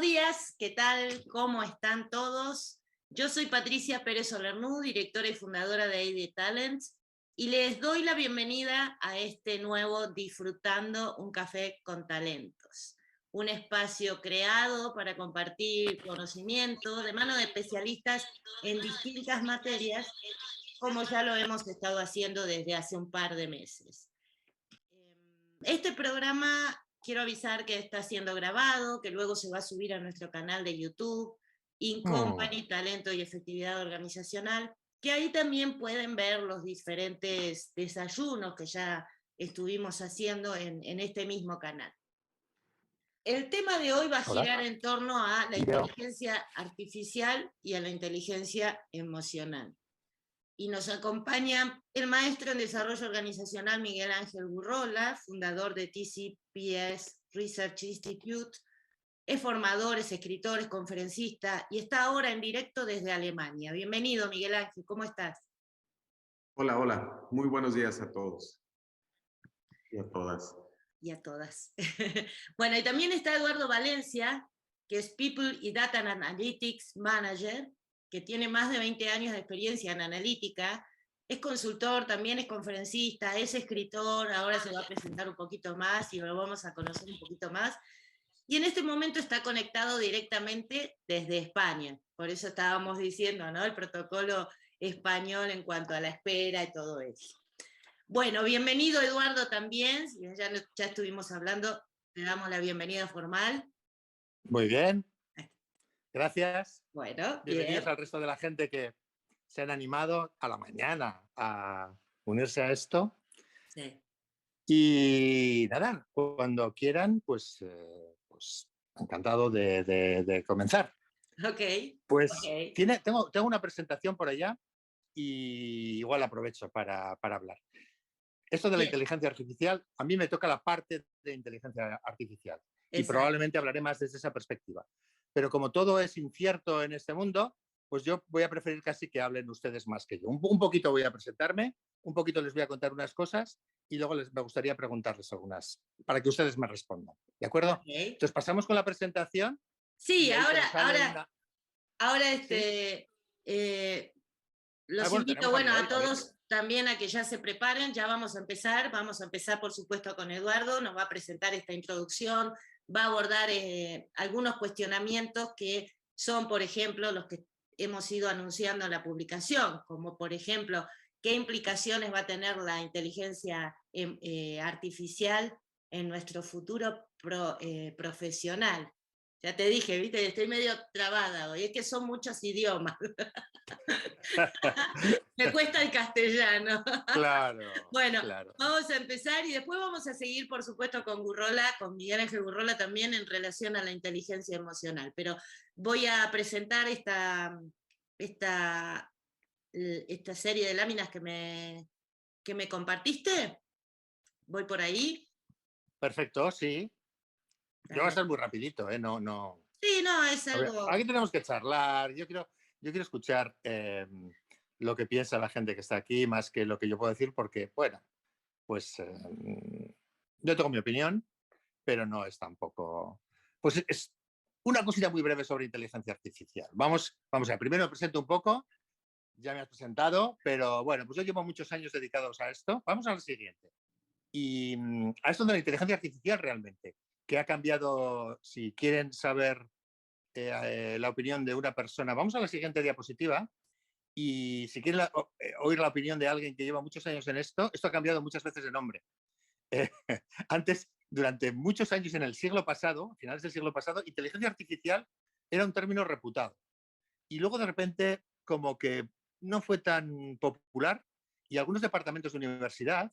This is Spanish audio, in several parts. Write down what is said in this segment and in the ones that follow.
días, ¿qué tal? ¿Cómo están todos? Yo soy Patricia Pérez Solernú, directora y fundadora de AD Talents, y les doy la bienvenida a este nuevo Disfrutando un Café con Talentos, un espacio creado para compartir conocimiento de mano de especialistas en distintas materias, como ya lo hemos estado haciendo desde hace un par de meses. Este programa, quiero avisar que está siendo grabado, que luego se va a subir a nuestro canal de YouTube, InCompany, Talento y Efectividad Organizacional, que ahí también pueden ver los diferentes desayunos que ya estuvimos haciendo en este mismo canal. El tema de hoy va a girar en torno a la inteligencia artificial y a la inteligencia emocional. Y nos acompaña el maestro en desarrollo organizacional Miguel Ángel Gurrola, fundador de TCPS Research Institute. Es formador, es escritor, es conferencista y está ahora en directo desde Alemania. Bienvenido, Miguel Ángel, ¿cómo estás? Hola, hola. Muy buenos días a todos y a todas. Y a todas. Bueno, y también está Eduardo Valencia, que es People y Data Analytics Manager, que tiene más de 20 años de experiencia en analítica, es consultor, también es conferencista, es escritor, ahora se va a presentar un poquito más y lo vamos a conocer un poquito más. Y en este momento está conectado directamente desde España. Por eso estábamos diciendo, ¿no? El protocolo español en cuanto a la espera y todo eso. Bueno, bienvenido Eduardo también, ya estuvimos hablando, te damos la bienvenida formal. Muy bien, gracias. Bueno, bienvenidos bien. Al resto de la gente que se han animado a la mañana a unirse a esto. Sí. Y nada, cuando quieran, pues encantado de comenzar. Ok. Pues okay. Tengo una presentación por allá y igual aprovecho para hablar. Esto de la inteligencia artificial, a mí me toca la parte de inteligencia artificial. Exacto. Y probablemente hablaré más desde esa perspectiva. Pero como todo es incierto en este mundo, pues yo voy a preferir casi que hablen ustedes más que yo. Un poquito voy a presentarme, un poquito les voy a contar unas cosas y luego me gustaría preguntarles algunas para que ustedes me respondan. ¿De acuerdo? Okay. Entonces, ¿pasamos con la presentación? Sí, ahora los invito, a todos también a que ya se preparen, ya vamos a empezar por supuesto con Eduardo, nos va a presentar esta introducción, va a abordar algunos cuestionamientos que son, por ejemplo, los que hemos ido anunciando en la publicación, como por ejemplo, ¿qué implicaciones va a tener la inteligencia artificial en nuestro futuro profesional? Ya te dije, viste, estoy medio trabada hoy, es que son muchos idiomas. Me cuesta el castellano. Claro. Bueno, claro. Vamos a empezar y después vamos a seguir, por supuesto, con Gurrola, con Miguel Ángel Gurrola también en relación a la inteligencia emocional. Pero voy a presentar esta serie de láminas que me compartiste. ¿Voy por ahí? Perfecto, sí. Yo voy a ser muy rapidito, ¿eh? No. Sí, no, es algo... Aquí tenemos que charlar. Yo quiero escuchar lo que piensa la gente que está aquí, más que lo que yo puedo decir, porque, bueno, pues yo tengo mi opinión, pero no es tampoco... Pues es una cosita muy breve sobre inteligencia artificial. Vamos a ver, primero me presento un poco, ya me has presentado, pero bueno, pues yo llevo muchos años dedicados a esto. Vamos al siguiente. Y a esto de la inteligencia artificial realmente, que ha cambiado, si quieren saber la opinión de una persona, vamos a la siguiente diapositiva, y si quieren oír la opinión de alguien que lleva muchos años en esto ha cambiado muchas veces de nombre. Antes, durante muchos años en el siglo pasado, finales del siglo pasado, inteligencia artificial era un término reputado. Y luego de repente como que no fue tan popular y algunos departamentos de universidad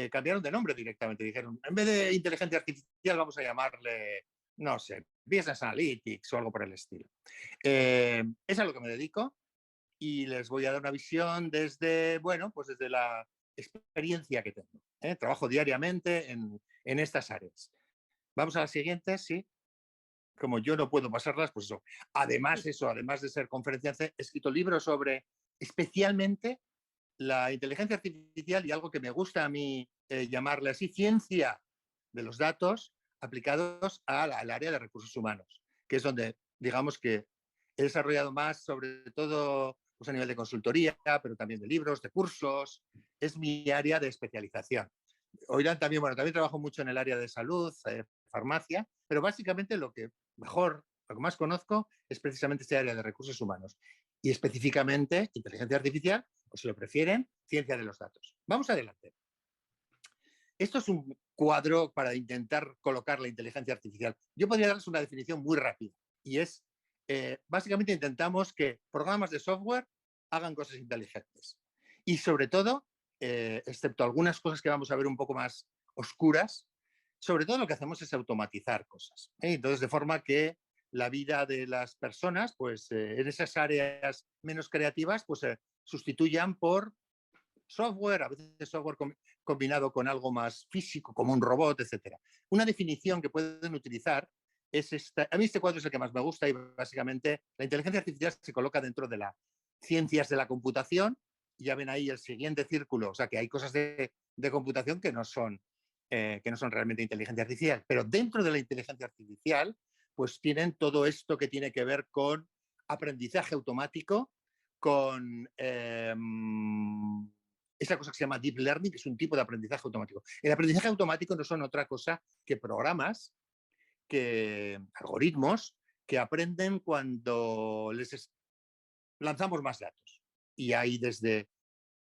cambiaron de nombre directamente. Dijeron, en vez de inteligencia artificial vamos a llamarle, no sé, Business Analytics o algo por el estilo. Es a lo que me dedico y les voy a dar una visión desde, bueno, pues desde la experiencia que tengo. Trabajo diariamente en estas áreas. Vamos a la siguiente, sí. Como yo no puedo pasarlas, pues eso. Además de ser conferenciante, he escrito libros sobre especialmente la inteligencia artificial y algo que me gusta a mí llamarle así, ciencia de los datos aplicados al área de recursos humanos, que es donde, digamos que he desarrollado más, sobre todo pues, a nivel de consultoría, pero también de libros, de cursos. Es mi área de especialización. Oirán también, bueno, también trabajo mucho en el área de salud, farmacia, pero básicamente lo que más conozco es precisamente este área de recursos humanos y específicamente inteligencia artificial, o si lo prefieren, ciencia de los datos. Vamos adelante. Esto es un cuadro para intentar colocar la inteligencia artificial. Yo podría darles una definición muy rápida y es, básicamente intentamos que programas de software hagan cosas inteligentes y sobre todo, excepto algunas cosas que vamos a ver un poco más oscuras, sobre todo lo que hacemos es automatizar cosas. Entonces, de forma que la vida de las personas, pues en esas áreas menos creativas, pues se sustituyan por software, a veces software combinado con algo más físico, como un robot, etc. Una definición que pueden utilizar es esta. A mí este cuadro es el que más me gusta y básicamente la inteligencia artificial se coloca dentro de las ciencias de la computación. Ya ven ahí el siguiente círculo, o sea que hay cosas de computación que no son realmente inteligencia artificial, pero dentro de la inteligencia artificial pues tienen todo esto que tiene que ver con aprendizaje automático, con esa cosa que se llama deep learning, que es un tipo de aprendizaje automático. El aprendizaje automático no son otra cosa que programas, que algoritmos que aprenden cuando les lanzamos más datos. Y hay desde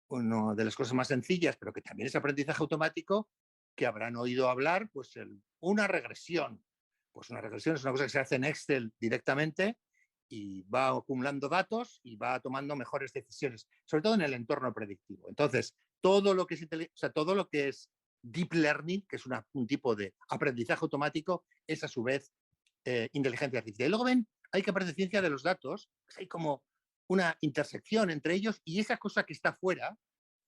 una de las cosas más sencillas, pero que también es aprendizaje automático, que habrán oído hablar, pues una regresión. Pues una regresión es una cosa que se hace en Excel directamente y va acumulando datos y va tomando mejores decisiones, sobre todo en el entorno predictivo. Entonces, todo lo que es deep learning, que es un tipo de aprendizaje automático, es a su vez inteligencia artificial. Y luego ven, hay que aprender ciencia de los datos, pues hay como una intersección entre ellos y esa cosa que está fuera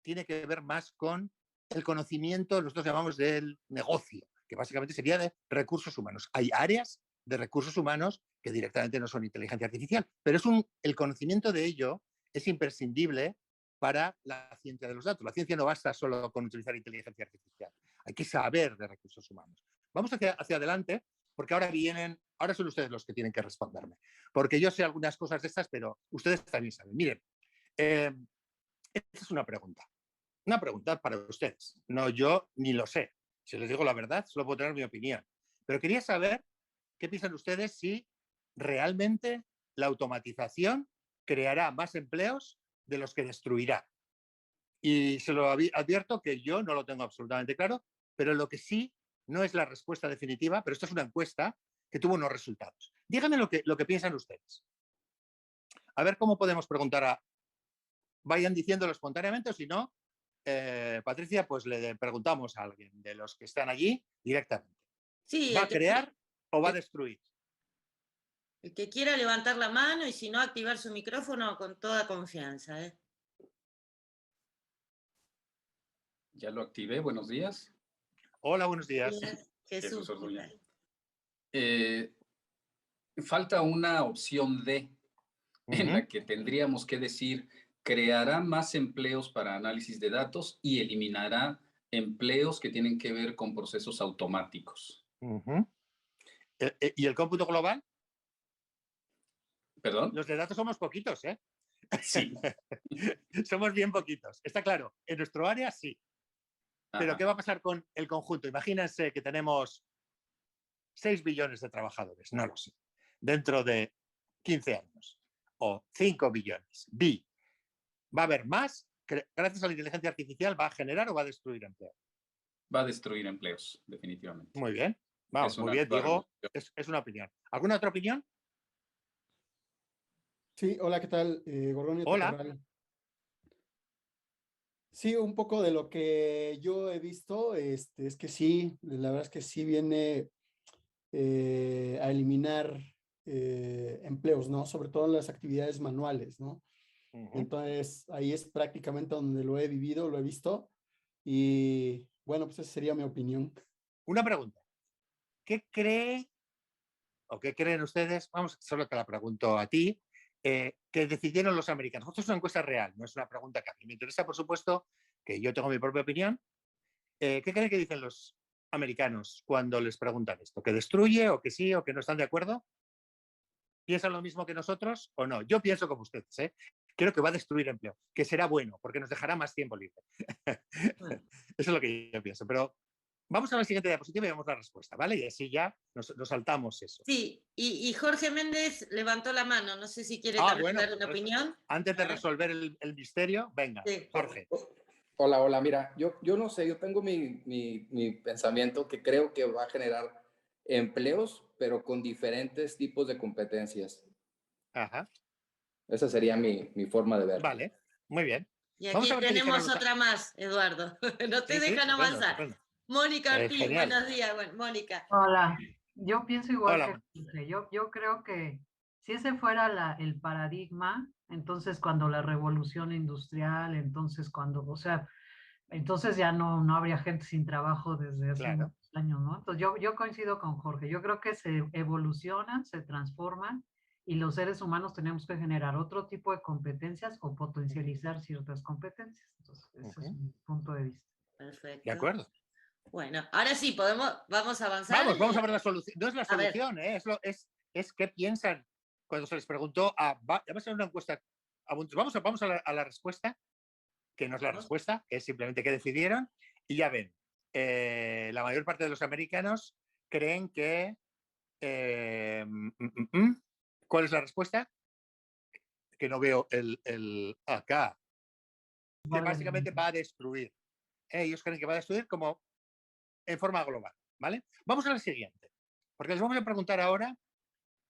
tiene que ver más con el conocimiento, nosotros llamamos del negocio, que básicamente sería de recursos humanos. Hay áreas de recursos humanos que directamente no son inteligencia artificial, pero el conocimiento de ello es imprescindible para la ciencia de los datos. La ciencia no basta solo con utilizar inteligencia artificial, hay que saber de recursos humanos. Vamos hacia adelante, porque ahora son ustedes los que tienen que responderme, porque yo sé algunas cosas de estas, pero ustedes también saben. Miren, esta es una pregunta para ustedes. No, yo ni lo sé. Si les digo la verdad, solo puedo tener mi opinión. Pero quería saber qué piensan ustedes si realmente la automatización creará más empleos de los que destruirá. Y se lo advierto que yo no lo tengo absolutamente claro, pero lo que sí no es la respuesta definitiva, pero esto es una encuesta que tuvo unos resultados. Díganme lo que piensan ustedes. A ver cómo podemos preguntar vayan diciéndolo espontáneamente o si no, Patricia, pues le preguntamos a alguien de los que están allí directamente. Sí, ¿Va a crear o va a destruir? El que quiera levantar la mano y si no, activar su micrófono con toda confianza. Ya lo activé, buenos días. Hola, buenos días. Jesús Orduña. Falta una opción D, en la que tendríamos que decir, creará más empleos para análisis de datos y eliminará empleos que tienen que ver con procesos automáticos. ¿Y el cómputo global? ¿Perdón? Los de datos somos poquitos, ¿eh? Sí. Somos bien poquitos. Está claro, en nuestro área sí. Pero ¿qué va a pasar con el conjunto? Imagínense que tenemos 6 billones de trabajadores, no lo sé, dentro de 15 años, o 5 billones. ¿Va a haber más? Gracias a la inteligencia artificial, ¿va a generar o va a destruir empleo? Va a destruir empleos, definitivamente. Muy bien. Vamos, muy bien, digo, es una opinión. ¿Alguna otra opinión? Sí, hola, ¿qué tal? Gorgonio Tocorral. Sí, un poco de lo que yo he visto, es que sí, la verdad es que sí viene a eliminar empleos, ¿no? Sobre todo en las actividades manuales, ¿no? Entonces, ahí es prácticamente donde lo he vivido, lo he visto, y bueno, pues esa sería mi opinión. Una pregunta. ¿Qué cree o qué creen ustedes? Vamos, solo te la pregunto a ti. Que decidieron los americanos. Esto es una encuesta real, no es una pregunta que a mí me interesa, por supuesto, que yo tengo mi propia opinión. ¿Qué creen que dicen los americanos cuando les preguntan esto? ¿Que destruye o que sí o que no están de acuerdo? ¿Piensan lo mismo que nosotros o no? Yo pienso como ustedes, ¿eh? Creo que va a destruir empleo, que será bueno, porque nos dejará más tiempo libre. Eso es lo que yo pienso. Pero vamos a la siguiente diapositiva y vemos la respuesta, ¿vale? Y así ya nos saltamos eso. Sí, y Jorge Méndez levantó la mano. No sé si quiere también dar una opinión. Antes de resolver el misterio, venga, Sí. Jorge. Hola, mira, yo no sé, yo tengo mi pensamiento que creo que va a generar empleos, pero con diferentes tipos de competencias. Ajá. Esa sería mi forma de verlo. Vale, muy bien. Y aquí tenemos otra más, Eduardo. No te dejan avanzar. Estupendo. Mónica Ortiz, Genial. buenos días. Bueno, Mónica. Hola, yo pienso igual Hola. que Jorge. Yo creo que si ese fuera el paradigma, entonces cuando la revolución industrial, entonces cuando, o sea, entonces ya no habría gente sin trabajo desde hace Claro. muchos años, ¿no? Entonces yo coincido con Jorge. Yo creo que se evolucionan, se transforman y los seres humanos tenemos que generar otro tipo de competencias o potencializar ciertas competencias. Entonces, ese es mi punto de vista. Perfecto. De acuerdo. Bueno, ahora sí, vamos a avanzar. Vamos a ver la solución. No es la solución, ¿eh? Es qué piensan cuando se les preguntó va a ser una encuesta. Vamos a la respuesta, que no es la respuesta, es simplemente qué decidieron. Y ya ven, la mayor parte de los americanos creen que... ¿cuál es la respuesta? Que no veo acá. Que básicamente va a destruir. Ellos creen que va a destruir como en forma global, ¿vale? Vamos a la siguiente, porque les vamos a preguntar ahora,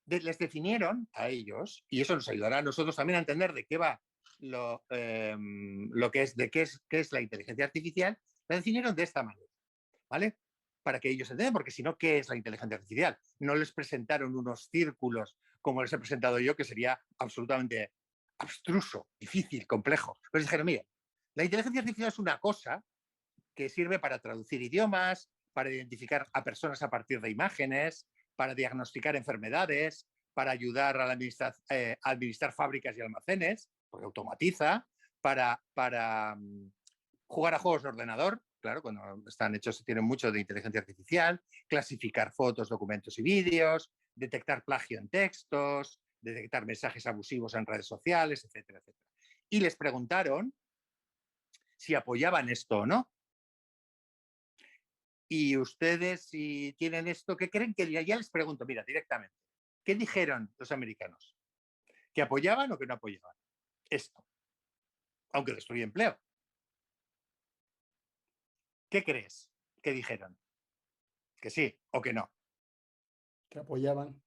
les definieron a ellos, y eso nos ayudará a nosotros también a entender de qué va lo que es, qué es la inteligencia artificial, la definieron de esta manera, ¿vale? Para que ellos entiendan, porque si no, ¿qué es la inteligencia artificial? No les presentaron unos círculos como les he presentado yo, que sería absolutamente abstruso, difícil, complejo. Pero les dijeron, mire, la inteligencia artificial es una cosa que sirve para traducir idiomas, para identificar a personas a partir de imágenes, para diagnosticar enfermedades, para ayudar a administrar fábricas y almacenes, porque automatiza, para jugar a juegos de ordenador, claro, cuando están hechos tienen mucho de inteligencia artificial, clasificar fotos, documentos y vídeos, detectar plagio en textos, detectar mensajes abusivos en redes sociales, etcétera, etcétera. Y les preguntaron si apoyaban esto o no. Y ustedes, si tienen esto, ¿qué creen que ya les pregunto? Mira, directamente. ¿Qué dijeron los americanos? ¿Que apoyaban o que no apoyaban esto? Aunque destruye empleo. ¿Qué crees que dijeron? ¿Que sí o que no? Que apoyaban.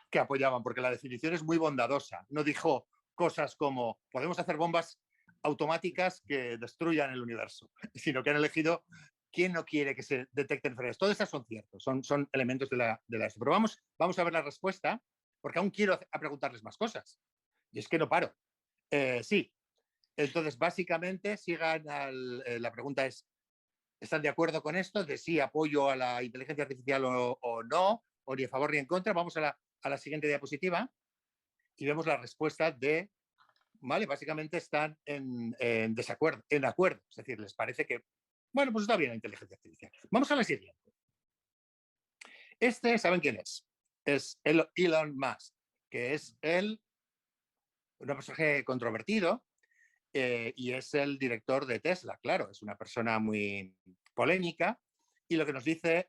Que apoyaban, porque la definición es muy bondadosa. No dijo cosas como podemos hacer bombas automáticas que destruyan el universo, sino que han elegido quién no quiere que se detecten enfermedades. Todas esas son ciertos, son elementos de la Pero vamos a ver la respuesta, porque aún quiero preguntarles más cosas. Y es que no paro. Sí. Entonces, básicamente, la pregunta es, ¿están de acuerdo con esto? De si apoyo a la inteligencia artificial o no, o ni a favor ni en contra. Vamos a la siguiente diapositiva y vemos la respuesta de, ¿vale? Básicamente están en desacuerdo, en acuerdo. Es decir, les parece que, bueno, pues está bien la inteligencia artificial. Vamos a la siguiente. ¿Saben quién es? Es Elon Musk, que es un personaje controvertido y es el director de Tesla, claro. Es una persona muy polémica y lo que nos dice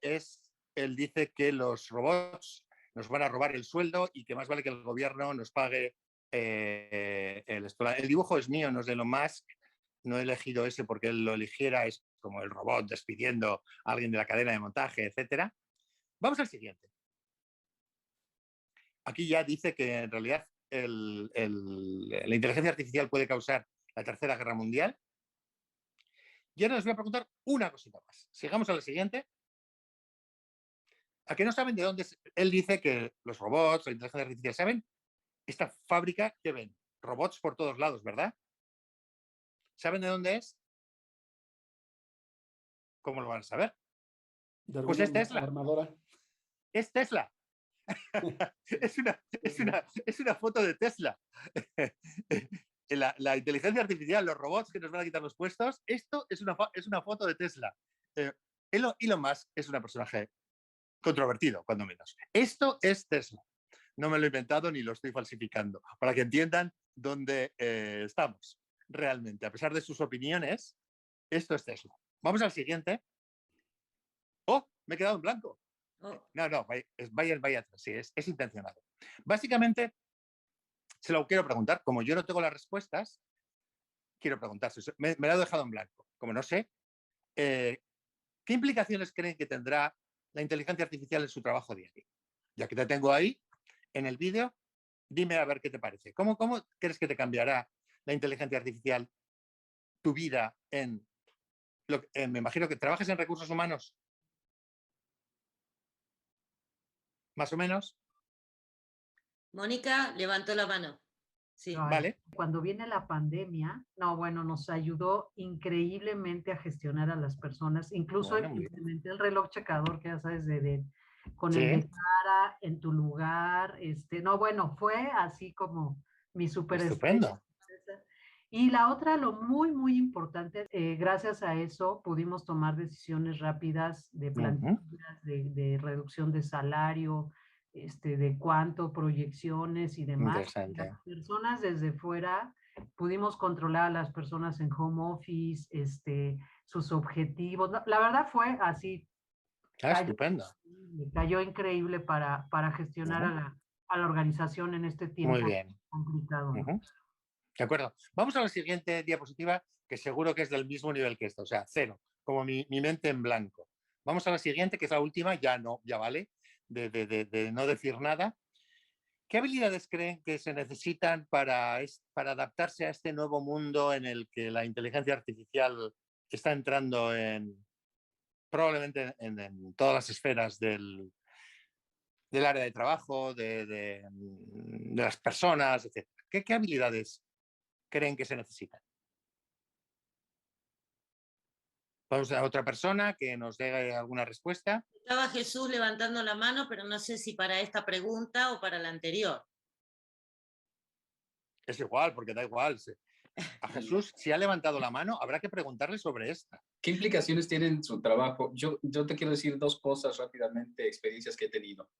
él dice que los robots nos van a robar el sueldo y que más vale que el gobierno nos pague el dibujo es mío, no es de Elon Musk. No he elegido ese porque él lo eligiera, es como el robot despidiendo a alguien de la cadena de montaje, etcétera. Vamos al siguiente. Aquí ya dice que en realidad la inteligencia artificial puede causar la Tercera Guerra Mundial. Y ahora les voy a preguntar una cosita más. Sigamos a la siguiente. ¿A qué no saben de dónde es? Él dice que los robots, la inteligencia artificial, ¿saben? Esta fábrica que ven, robots por todos lados, ¿verdad? ¿Saben de dónde es? ¿Cómo lo van a saber? Pues es Tesla. Armadora. Es Tesla. es una foto de Tesla. La inteligencia artificial, los robots que nos van a quitar los puestos, esto es una foto de Tesla. Elon Musk es un personaje controvertido, cuando menos. Esto es Tesla. No me lo he inventado ni lo estoy falsificando, para que entiendan dónde estamos realmente. A pesar de sus opiniones, esto es Tesla. Vamos al siguiente. ¡Oh! Me he quedado en blanco. Oh, No, vaya atrás, sí, es intencionado. Básicamente, se lo quiero preguntar. Como yo no tengo las respuestas, quiero preguntar. Me lo he dejado en blanco. Como no sé, ¿qué implicaciones creen que tendrá la inteligencia artificial en su trabajo diario? Ya que te tengo ahí en el vídeo, dime a ver qué te parece. ¿Cómo crees que te cambiará la inteligencia artificial tu vida me imagino que trabajas en recursos humanos? ¿Más o menos? Mónica levantó la mano. Sí. No, Vale. Cuando viene la pandemia, no, bueno, nos ayudó increíblemente a gestionar a las personas. Incluso Bueno, muy bien. implementé el reloj checador que ya sabes, con Sí. el de cara en tu lugar. No, bueno, fue así como mi superestrella. Estupendo. Y la otra, lo muy, muy importante, gracias a eso pudimos tomar decisiones rápidas de plantillas, de reducción de salario, de cuánto, proyecciones y demás. Interesante. Las personas desde fuera pudimos controlar a las personas en home office, sus objetivos. No, la verdad fue así. Estupendo. Cayó increíble para gestionar a la organización en este tiempo Muy bien. complicado, ¿no? De acuerdo. Vamos a la siguiente diapositiva, que seguro que es del mismo nivel que esta, o sea, 0, como mi mente en blanco. Vamos a la siguiente, que es la última, ya vale, de no decir nada. ¿Qué habilidades creen que se necesitan para adaptarse a este nuevo mundo en el que la inteligencia artificial está entrando probablemente en todas las esferas del área de trabajo, de las personas, etc.? ¿Qué habilidades creen que se necesitan? Vamos a otra persona que nos dé alguna respuesta. Estaba Jesús levantando la mano, pero no sé si para esta pregunta o para la anterior. Es igual, porque da igual. A Jesús, si ha levantado la mano, habrá que preguntarle sobre esta. ¿Qué implicaciones tiene en su trabajo? Yo te quiero decir dos cosas rápidamente, experiencias que he tenido.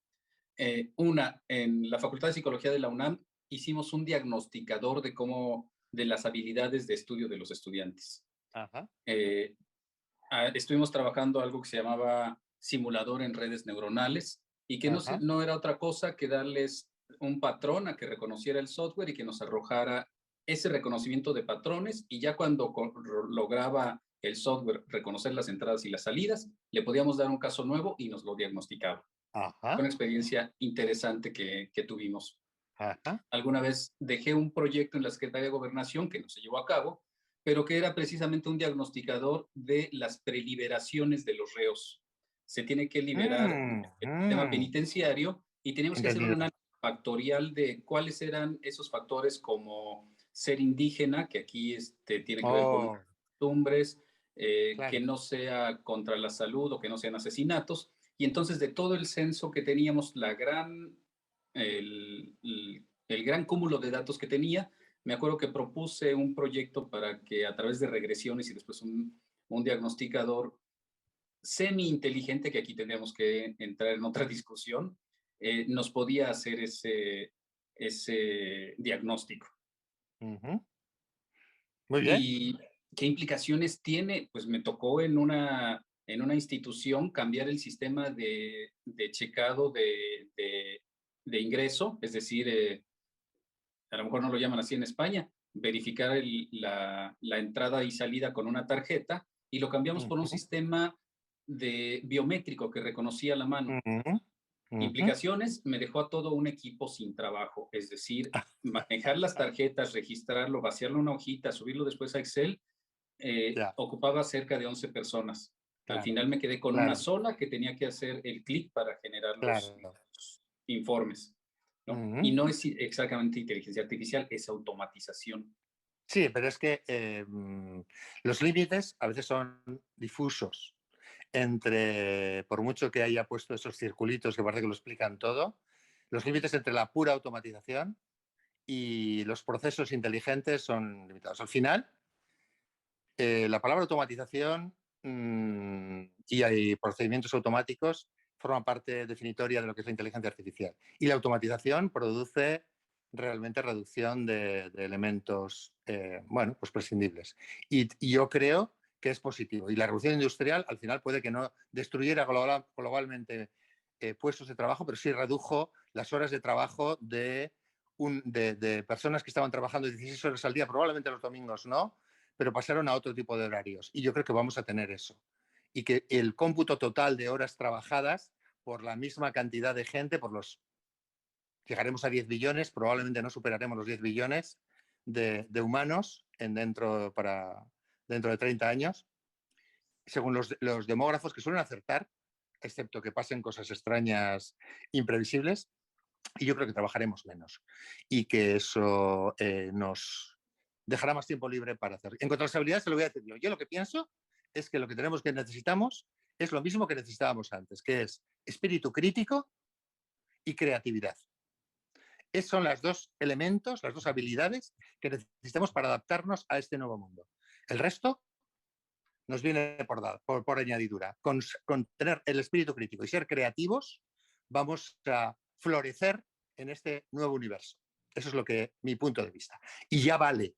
Una, en la Facultad de Psicología de la UNAM hicimos un diagnosticador de las habilidades de estudio de los estudiantes. Ajá. Estuvimos trabajando algo que se llamaba simulador en redes neuronales y que no era otra cosa que darles un patrón a que reconociera el software y que nos arrojara ese reconocimiento de patrones, y ya cuando lograba el software reconocer las entradas y las salidas, le podíamos dar un caso nuevo y nos lo diagnosticaba. Fue una experiencia interesante que tuvimos. Alguna vez dejé un proyecto en la Secretaría de Gobernación que no se llevó a cabo, pero que era precisamente un diagnosticador de las preliberaciones de los reos. Se tiene que liberar el sistema penitenciario y tenemos que hacer un análisis factorial de cuáles eran esos factores, como ser indígena, que aquí tiene que ver con costumbres, claro, que no sea contra la salud o que no sean asesinatos. Y entonces, de todo el censo que teníamos, el gran cúmulo de datos que tenía, me acuerdo que propuse un proyecto para que a través de regresiones y después un diagnosticador semi-inteligente, que aquí tendríamos que entrar en otra discusión, nos podía hacer ese diagnóstico. Muy bien. ¿Y qué implicaciones tiene? Pues me tocó en una institución cambiar el sistema de checado de ingreso, es decir, a lo mejor no lo llaman así en España, verificar la entrada y salida con una tarjeta, y lo cambiamos por un sistema biométrico que reconocía la mano. Implicaciones, me dejó a todo un equipo sin trabajo, es decir, manejar las tarjetas, registrarlo, vaciarlo en una hojita, subirlo después a Excel, ocupaba cerca de 11 personas. Al final me quedé con una sola que tenía que hacer el clic para generar los informes, ¿no? Y no es exactamente inteligencia artificial, es automatización. Sí, pero es que los límites a veces son difusos. Por mucho que haya puesto esos circulitos que parece que lo explican todo, los límites entre la pura automatización y los procesos inteligentes son limitados. Al final, la palabra automatización y hay procedimientos automáticos forma parte definitoria de lo que es la inteligencia artificial. Y la automatización produce realmente reducción de elementos, bueno, pues prescindibles. Y yo creo que es positivo. Y la revolución industrial al final puede que no destruyera globalmente puestos de trabajo, pero sí redujo las horas de trabajo de personas que estaban trabajando 16 horas al día, probablemente los domingos no, pero pasaron a otro tipo de horarios. Y yo creo que vamos a tener eso. Y que el cómputo total de horas trabajadas por la misma cantidad de gente, llegaremos a 10 billones, probablemente no superaremos los 10 billones de humanos dentro de 30 años, según los demógrafos, que suelen acertar, excepto que pasen cosas extrañas, imprevisibles, y yo creo que trabajaremos menos y que eso nos dejará más tiempo libre para hacer. En cuanto a las habilidades, se lo voy a decir yo. Yo lo que pienso es que lo que necesitamos es lo mismo que necesitábamos antes, que es espíritu crítico y creatividad. Esos son los dos elementos, las dos habilidades que necesitamos para adaptarnos a este nuevo mundo. El resto nos viene por añadidura. Con tener el espíritu crítico y ser creativos, vamos a florecer en este nuevo universo. Eso es mi punto de vista. Y ya vale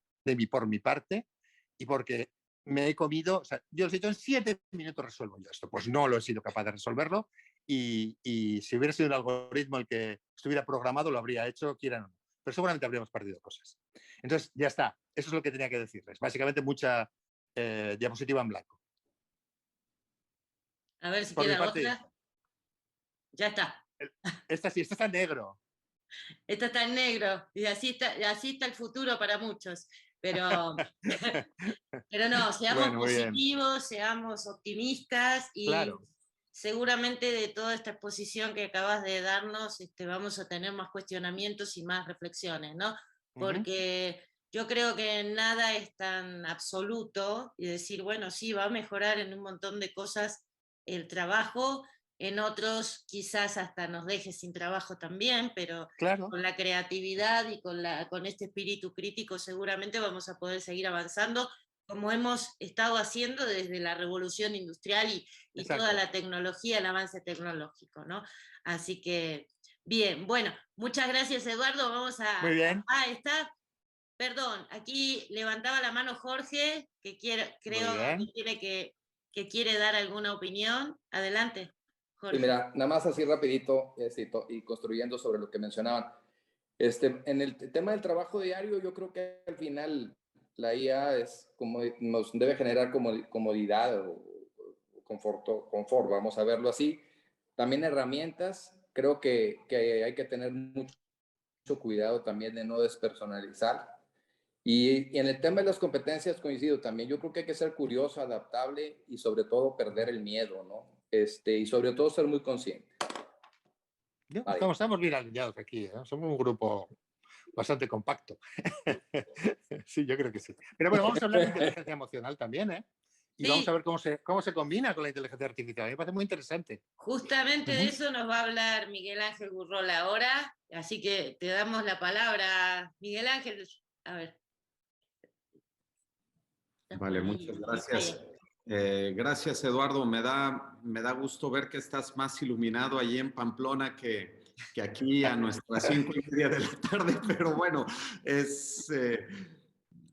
por mi parte, y porque me he comido, o sea, yo os he dicho, en 7 minutos resuelvo yo esto. Pues no lo he sido capaz de resolverlo, y si hubiera sido un algoritmo el que estuviera programado, lo habría hecho, quieran o no. Pero seguramente habríamos perdido cosas. Entonces, ya está. Eso es lo que tenía que decirles. Básicamente, mucha diapositiva en blanco. A ver si Por mi queda parte, otra. Ya está. Esta sí, esta está en negro. Esta está en negro, y así está el futuro para muchos. Pero, pero no, seamos positivos, seamos optimistas, y claro, seguramente de toda esta exposición que acabas de darnos, vamos a tener más cuestionamientos y más reflexiones, ¿no? Porque yo creo que nada es tan absoluto, y decir, bueno, sí, va a mejorar en un montón de cosas el trabajo, en otros quizás hasta nos deje sin trabajo también, pero claro, con la creatividad y con este espíritu crítico seguramente vamos a poder seguir avanzando como hemos estado haciendo desde la revolución industrial y toda la tecnología, el avance tecnológico, ¿no? Así que, bien, bueno, muchas gracias, Eduardo. Vamos a... Muy bien. Está, perdón, aquí levantaba la mano Jorge, que quiere dar alguna opinión. Adelante, Jorge. Y mira, nada más así rapidito, y construyendo sobre lo que mencionaban. En el tema del trabajo diario, yo creo que al final la IA nos debe generar comodidad o confort, vamos a verlo así. También herramientas, creo que hay que tener mucho cuidado también de no despersonalizar. Y en el tema de las competencias coincido también. Yo creo que hay que ser curioso, adaptable y sobre todo perder el miedo, ¿no? Y sobre todo ser muy consciente. Estamos bien alineados aquí, ¿eh? Somos un grupo bastante compacto. Sí, yo creo que sí. Pero bueno, vamos a hablar de inteligencia emocional también, ¿eh? Y vamos a ver cómo se combina con la inteligencia artificial. Me parece muy interesante. Justamente de eso nos va a hablar Miguel Ángel Gurrol ahora, así que te damos la palabra. Miguel Ángel, a ver. Vale, muchas gracias. Gracias, Eduardo. Me da gusto ver que estás más iluminado allí en Pamplona que aquí a nuestras 5:30 de la tarde, pero bueno,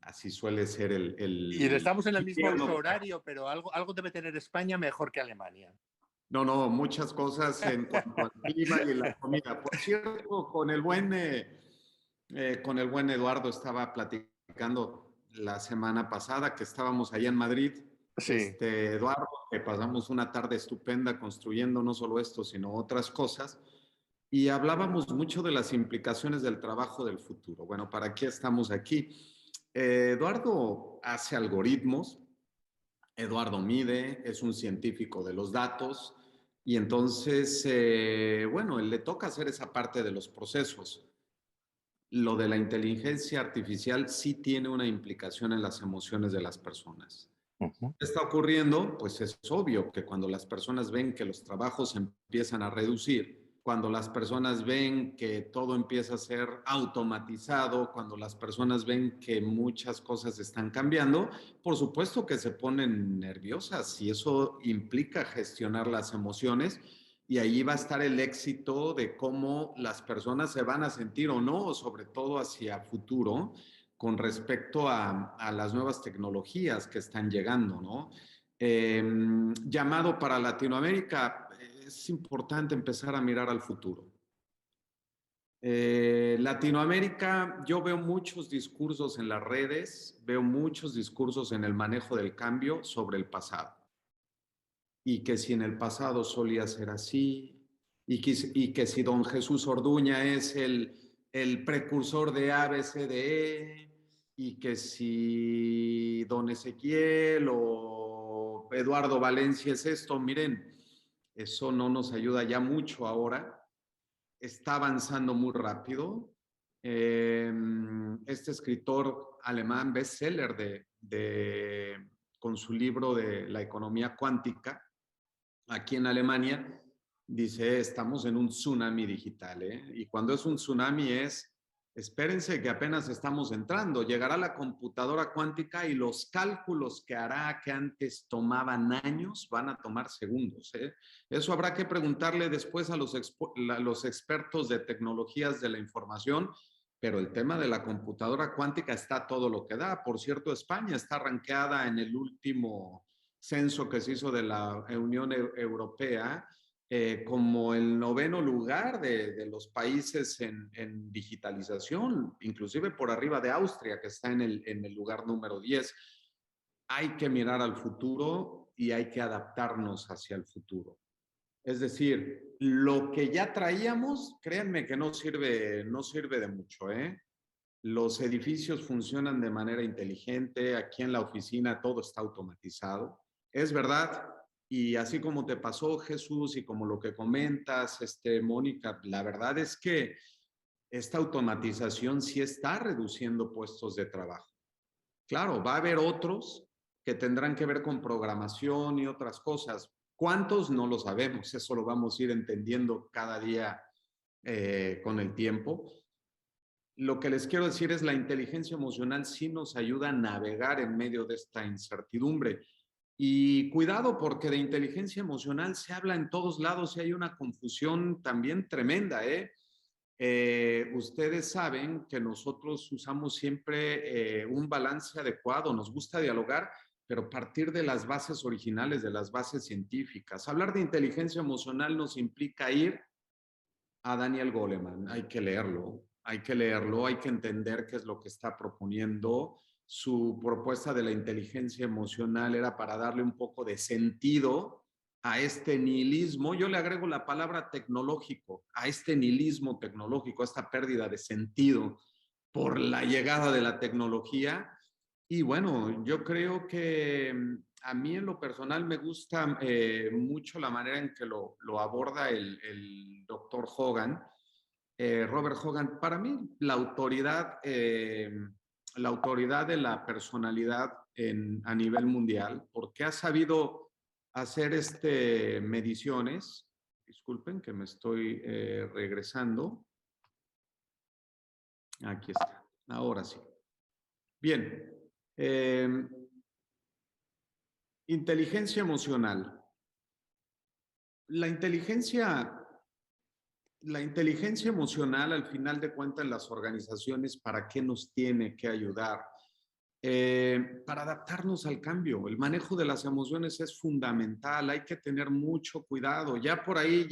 así suele ser Y estamos en el mismo uso horario, pero algo debe tener España mejor que Alemania. No, muchas cosas en cuanto al clima y la comida. Por cierto, con el buen Eduardo estaba platicando la semana pasada que estábamos allá en Madrid. Sí. Eduardo, que pasamos una tarde estupenda construyendo no solo esto, sino otras cosas, y hablábamos mucho de las implicaciones del trabajo del futuro. Bueno, ¿para qué estamos aquí? Eduardo hace algoritmos, Eduardo mide, es un científico de los datos, y entonces, bueno, él le toca hacer esa parte de los procesos. Lo de la inteligencia artificial sí tiene una implicación en las emociones de las personas. ¿Qué está ocurriendo? Pues es obvio que cuando las personas ven que los trabajos empiezan a reducir, cuando las personas ven que todo empieza a ser automatizado, cuando las personas ven que muchas cosas están cambiando, por supuesto que se ponen nerviosas, y eso implica gestionar las emociones. y ahí va a estar el éxito de cómo las personas se van a sentir o no, sobre todo hacia futuro, con respecto a las nuevas tecnologías que están llegando, ¿no? Llamado para Latinoamérica, es importante empezar a mirar al futuro. Latinoamérica, yo veo muchos discursos en las redes, veo muchos discursos en el manejo del cambio sobre el pasado. Y que si en el pasado solía ser así, y que si don Jesús Orduña es el precursor de ABCDE, y que si don Ezequiel o Eduardo Valencia es esto, miren, eso no nos ayuda ya mucho ahora. Está avanzando muy rápido. Este escritor alemán bestseller con su libro de la economía cuántica, aquí en Alemania, dice, estamos en un tsunami digital, ¿eh? Y cuando es un tsunami espérense que apenas estamos entrando, llegará la computadora cuántica y los cálculos que hará que antes tomaban años van a tomar segundos, ¿eh? Eso habrá que preguntarle después a los expertos de tecnologías de la información, pero el tema de la computadora cuántica está todo lo que da. Por cierto, España está rankeada en el último censo que se hizo de la Unión Europea como el 9º lugar de los países en digitalización, inclusive por arriba de Austria, que está en el lugar número 10. Hay que mirar al futuro y hay que adaptarnos hacia el futuro. Es decir, lo que ya traíamos, créanme que no sirve de mucho, ¿eh? Los edificios funcionan de manera inteligente, aquí en la oficina todo está automatizado. Es verdad, y así como te pasó, Jesús, y como lo que comentas, Mónica, la verdad es que esta automatización sí está reduciendo puestos de trabajo. Claro, va a haber otros que tendrán que ver con programación y otras cosas. ¿Cuántos? No lo sabemos, eso lo vamos a ir entendiendo cada día con el tiempo. Lo que les quiero decir es la inteligencia emocional sí nos ayuda a navegar en medio de esta incertidumbre. Y cuidado, porque de inteligencia emocional se habla en todos lados y hay una confusión también tremenda, ¿eh? Ustedes saben que nosotros usamos siempre un balance adecuado, nos gusta dialogar, pero partir de las bases originales, de las bases científicas. Hablar de inteligencia emocional nos implica ir a Daniel Goleman, hay que leerlo, hay que entender qué es lo que está proponiendo. Su propuesta de la inteligencia emocional era para darle un poco de sentido a este nihilismo. Yo le agrego la palabra tecnológico, a este nihilismo tecnológico, a esta pérdida de sentido por la llegada de la tecnología. Y bueno, yo creo que a mí en lo personal me gusta mucho la manera en que lo aborda el doctor Hogan, Robert Hogan. Para mí la autoridad de la personalidad a nivel mundial, porque ha sabido hacer mediciones. Disculpen que me estoy regresando. Aquí está, ahora sí. Bien. Inteligencia emocional. La inteligencia emocional, al final de cuentas, en las organizaciones, ¿para qué nos tiene que ayudar? Para adaptarnos al cambio. El manejo de las emociones es fundamental, hay que tener mucho cuidado. Ya por ahí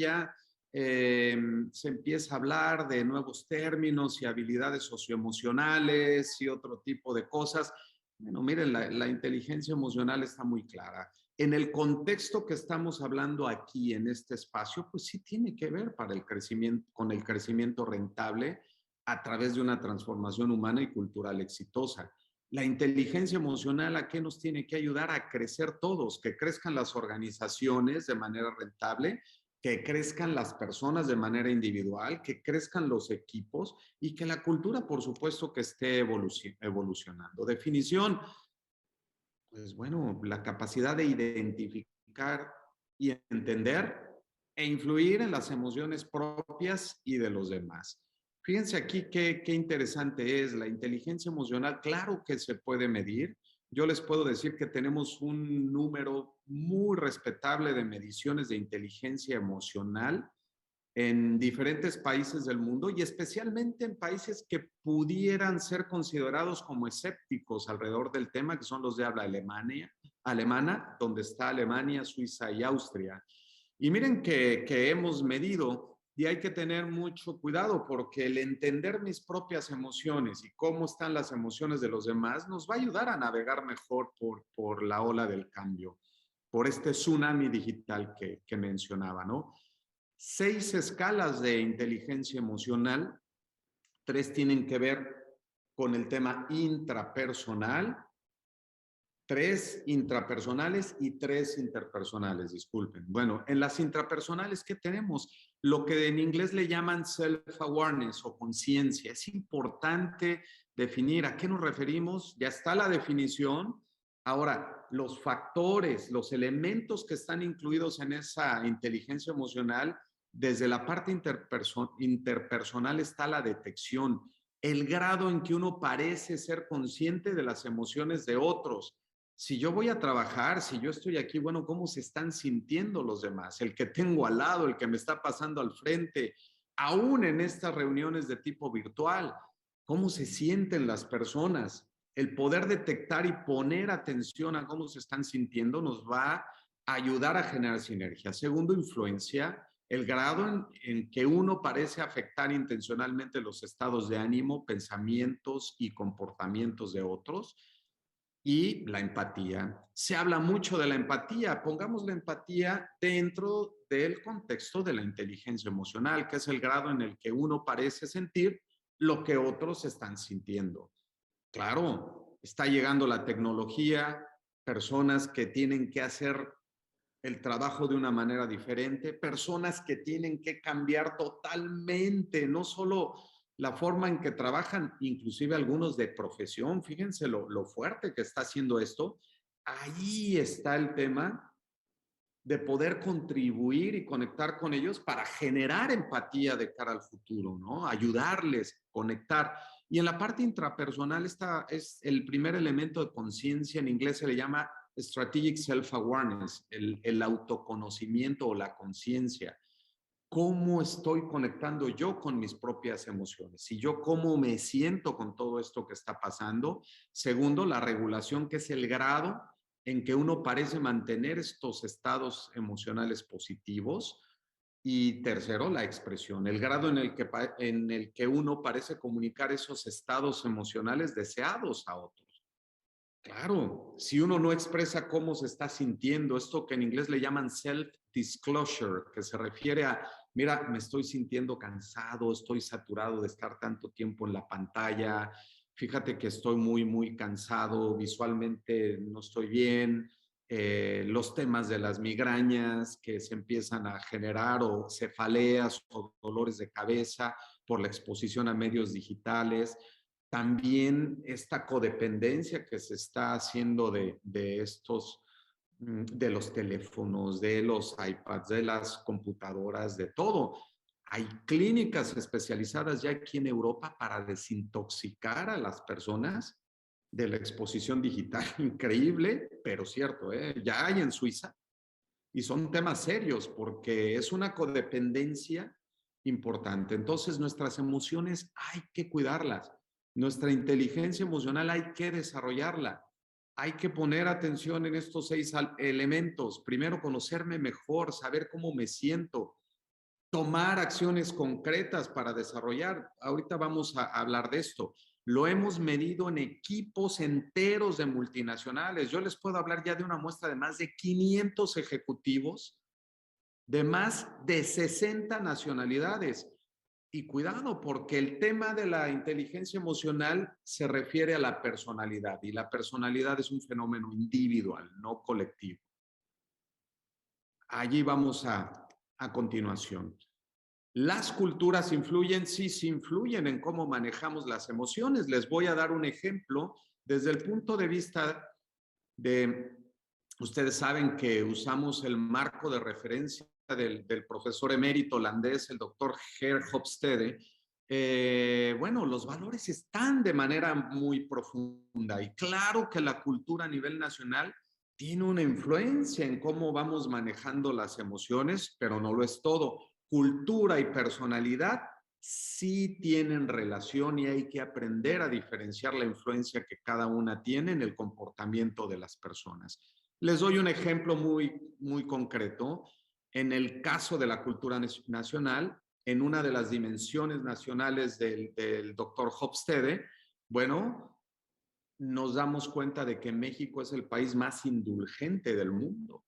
se empieza a hablar de nuevos términos y habilidades socioemocionales y otro tipo de cosas. Bueno, miren, la inteligencia emocional está muy clara. En el contexto que estamos hablando aquí en este espacio, pues sí tiene que ver con el crecimiento rentable a través de una transformación humana y cultural exitosa. La inteligencia emocional, ¿a qué nos tiene que ayudar? A crecer todos, que crezcan las organizaciones de manera rentable, que crezcan las personas de manera individual, que crezcan los equipos y que la cultura, por supuesto, que esté evolucionando. Definición, pues bueno, la capacidad de identificar y entender e influir en las emociones propias y de los demás. Fíjense aquí qué interesante es la inteligencia emocional. Claro que se puede medir. Yo les puedo decir que tenemos un número muy respetable de mediciones de inteligencia emocional en diferentes países del mundo y especialmente en países que pudieran ser considerados como escépticos alrededor del tema, que son los de habla alemana, donde está Alemania, Suiza y Austria. Y miren que hemos medido y hay que tener mucho cuidado porque el entender mis propias emociones y cómo están las emociones de los demás nos va a ayudar a navegar mejor por la ola del cambio, por este tsunami digital que mencionaba, ¿no? 6 escalas de inteligencia emocional, 3 tienen que ver con el tema intrapersonal, 3 intrapersonales y 3 interpersonales, disculpen. Bueno, en las intrapersonales, ¿qué tenemos? Lo que en inglés le llaman self-awareness o conciencia. Es importante definir a qué nos referimos. Ya está la definición. Ahora, los factores, los elementos que están incluidos en esa inteligencia emocional, desde la parte interpersonal está la detección, el grado en que uno parece ser consciente de las emociones de otros. Si yo voy a trabajar, si yo estoy aquí, bueno, ¿cómo se están sintiendo los demás? El que tengo al lado, el que me está pasando al frente, aún en estas reuniones de tipo virtual, ¿cómo se sienten las personas? El poder detectar y poner atención a cómo se están sintiendo nos va a ayudar a generar sinergia. Segundo, influencia. El grado en que uno parece afectar intencionalmente los estados de ánimo, pensamientos y comportamientos de otros. Y la empatía. Se habla mucho de la empatía. Pongamos la empatía dentro del contexto de la inteligencia emocional, que es el grado en el que uno parece sentir lo que otros están sintiendo. Claro, está llegando la tecnología, personas que tienen que hacer el trabajo de una manera diferente, personas que tienen que cambiar totalmente, no solo la forma en que trabajan, inclusive algunos de profesión, fíjense lo fuerte que está haciendo esto. Ahí está el tema de poder contribuir y conectar con ellos para generar empatía de cara al futuro, ¿no? Ayudarles, conectar. Y en la parte intrapersonal, esta es el primer elemento de conciencia, en inglés se le llama Strategic Self-Awareness, el autoconocimiento o la conciencia. ¿Cómo estoy conectando yo con mis propias emociones? Y yo cómo me siento con todo esto que está pasando. Segundo, la regulación, que es el grado en que uno parece mantener estos estados emocionales positivos. Y tercero, la expresión, el grado en el que uno parece comunicar esos estados emocionales deseados a otros. Claro, si uno no expresa cómo se está sintiendo, esto que en inglés le llaman self-disclosure, que se refiere a, mira, me estoy sintiendo cansado, estoy saturado de estar tanto tiempo en la pantalla, fíjate que estoy muy cansado, visualmente no estoy bien, los temas de las migrañas que se empiezan a generar o cefaleas o dolores de cabeza por la exposición a medios digitales. También esta codependencia que se está haciendo de estos, de los teléfonos, de los iPads, de las computadoras, de todo. Hay clínicas especializadas ya aquí en Europa para desintoxicar a las personas de la exposición digital. Increíble, pero cierto, ¿eh? Ya hay en Suiza y son temas serios porque es una codependencia importante. Entonces, nuestras emociones hay que cuidarlas. Nuestra inteligencia emocional hay que desarrollarla. Hay que poner atención en estos 6 elementos. Primero, conocerme mejor, saber cómo me siento, tomar acciones concretas para desarrollar. Ahorita vamos a hablar de esto. Lo hemos medido en equipos enteros de multinacionales. Yo les puedo hablar ya de una muestra de más de 500 ejecutivos de más de 60 nacionalidades. Y cuidado, porque el tema de la inteligencia emocional se refiere a la personalidad y la personalidad es un fenómeno individual, no colectivo. Allí vamos a continuación. ¿Las culturas influyen? Sí, sí influyen en cómo manejamos las emociones. Les voy a dar un ejemplo desde el punto de vista de, ustedes saben que usamos el marco de referencia del profesor emérito holandés, el doctor Geert Hofstede. Bueno, los valores están de manera muy profunda y claro que la cultura a nivel nacional tiene una influencia en cómo vamos manejando las emociones, pero no lo es todo. Cultura y personalidad sí tienen relación y hay que aprender a diferenciar la influencia que cada una tiene en el comportamiento de las personas. Les doy un ejemplo muy concreto. En el caso de la cultura nacional, en una de las dimensiones nacionales del doctor Hofstede, bueno, nos damos cuenta de que México es el país más indulgente del mundo.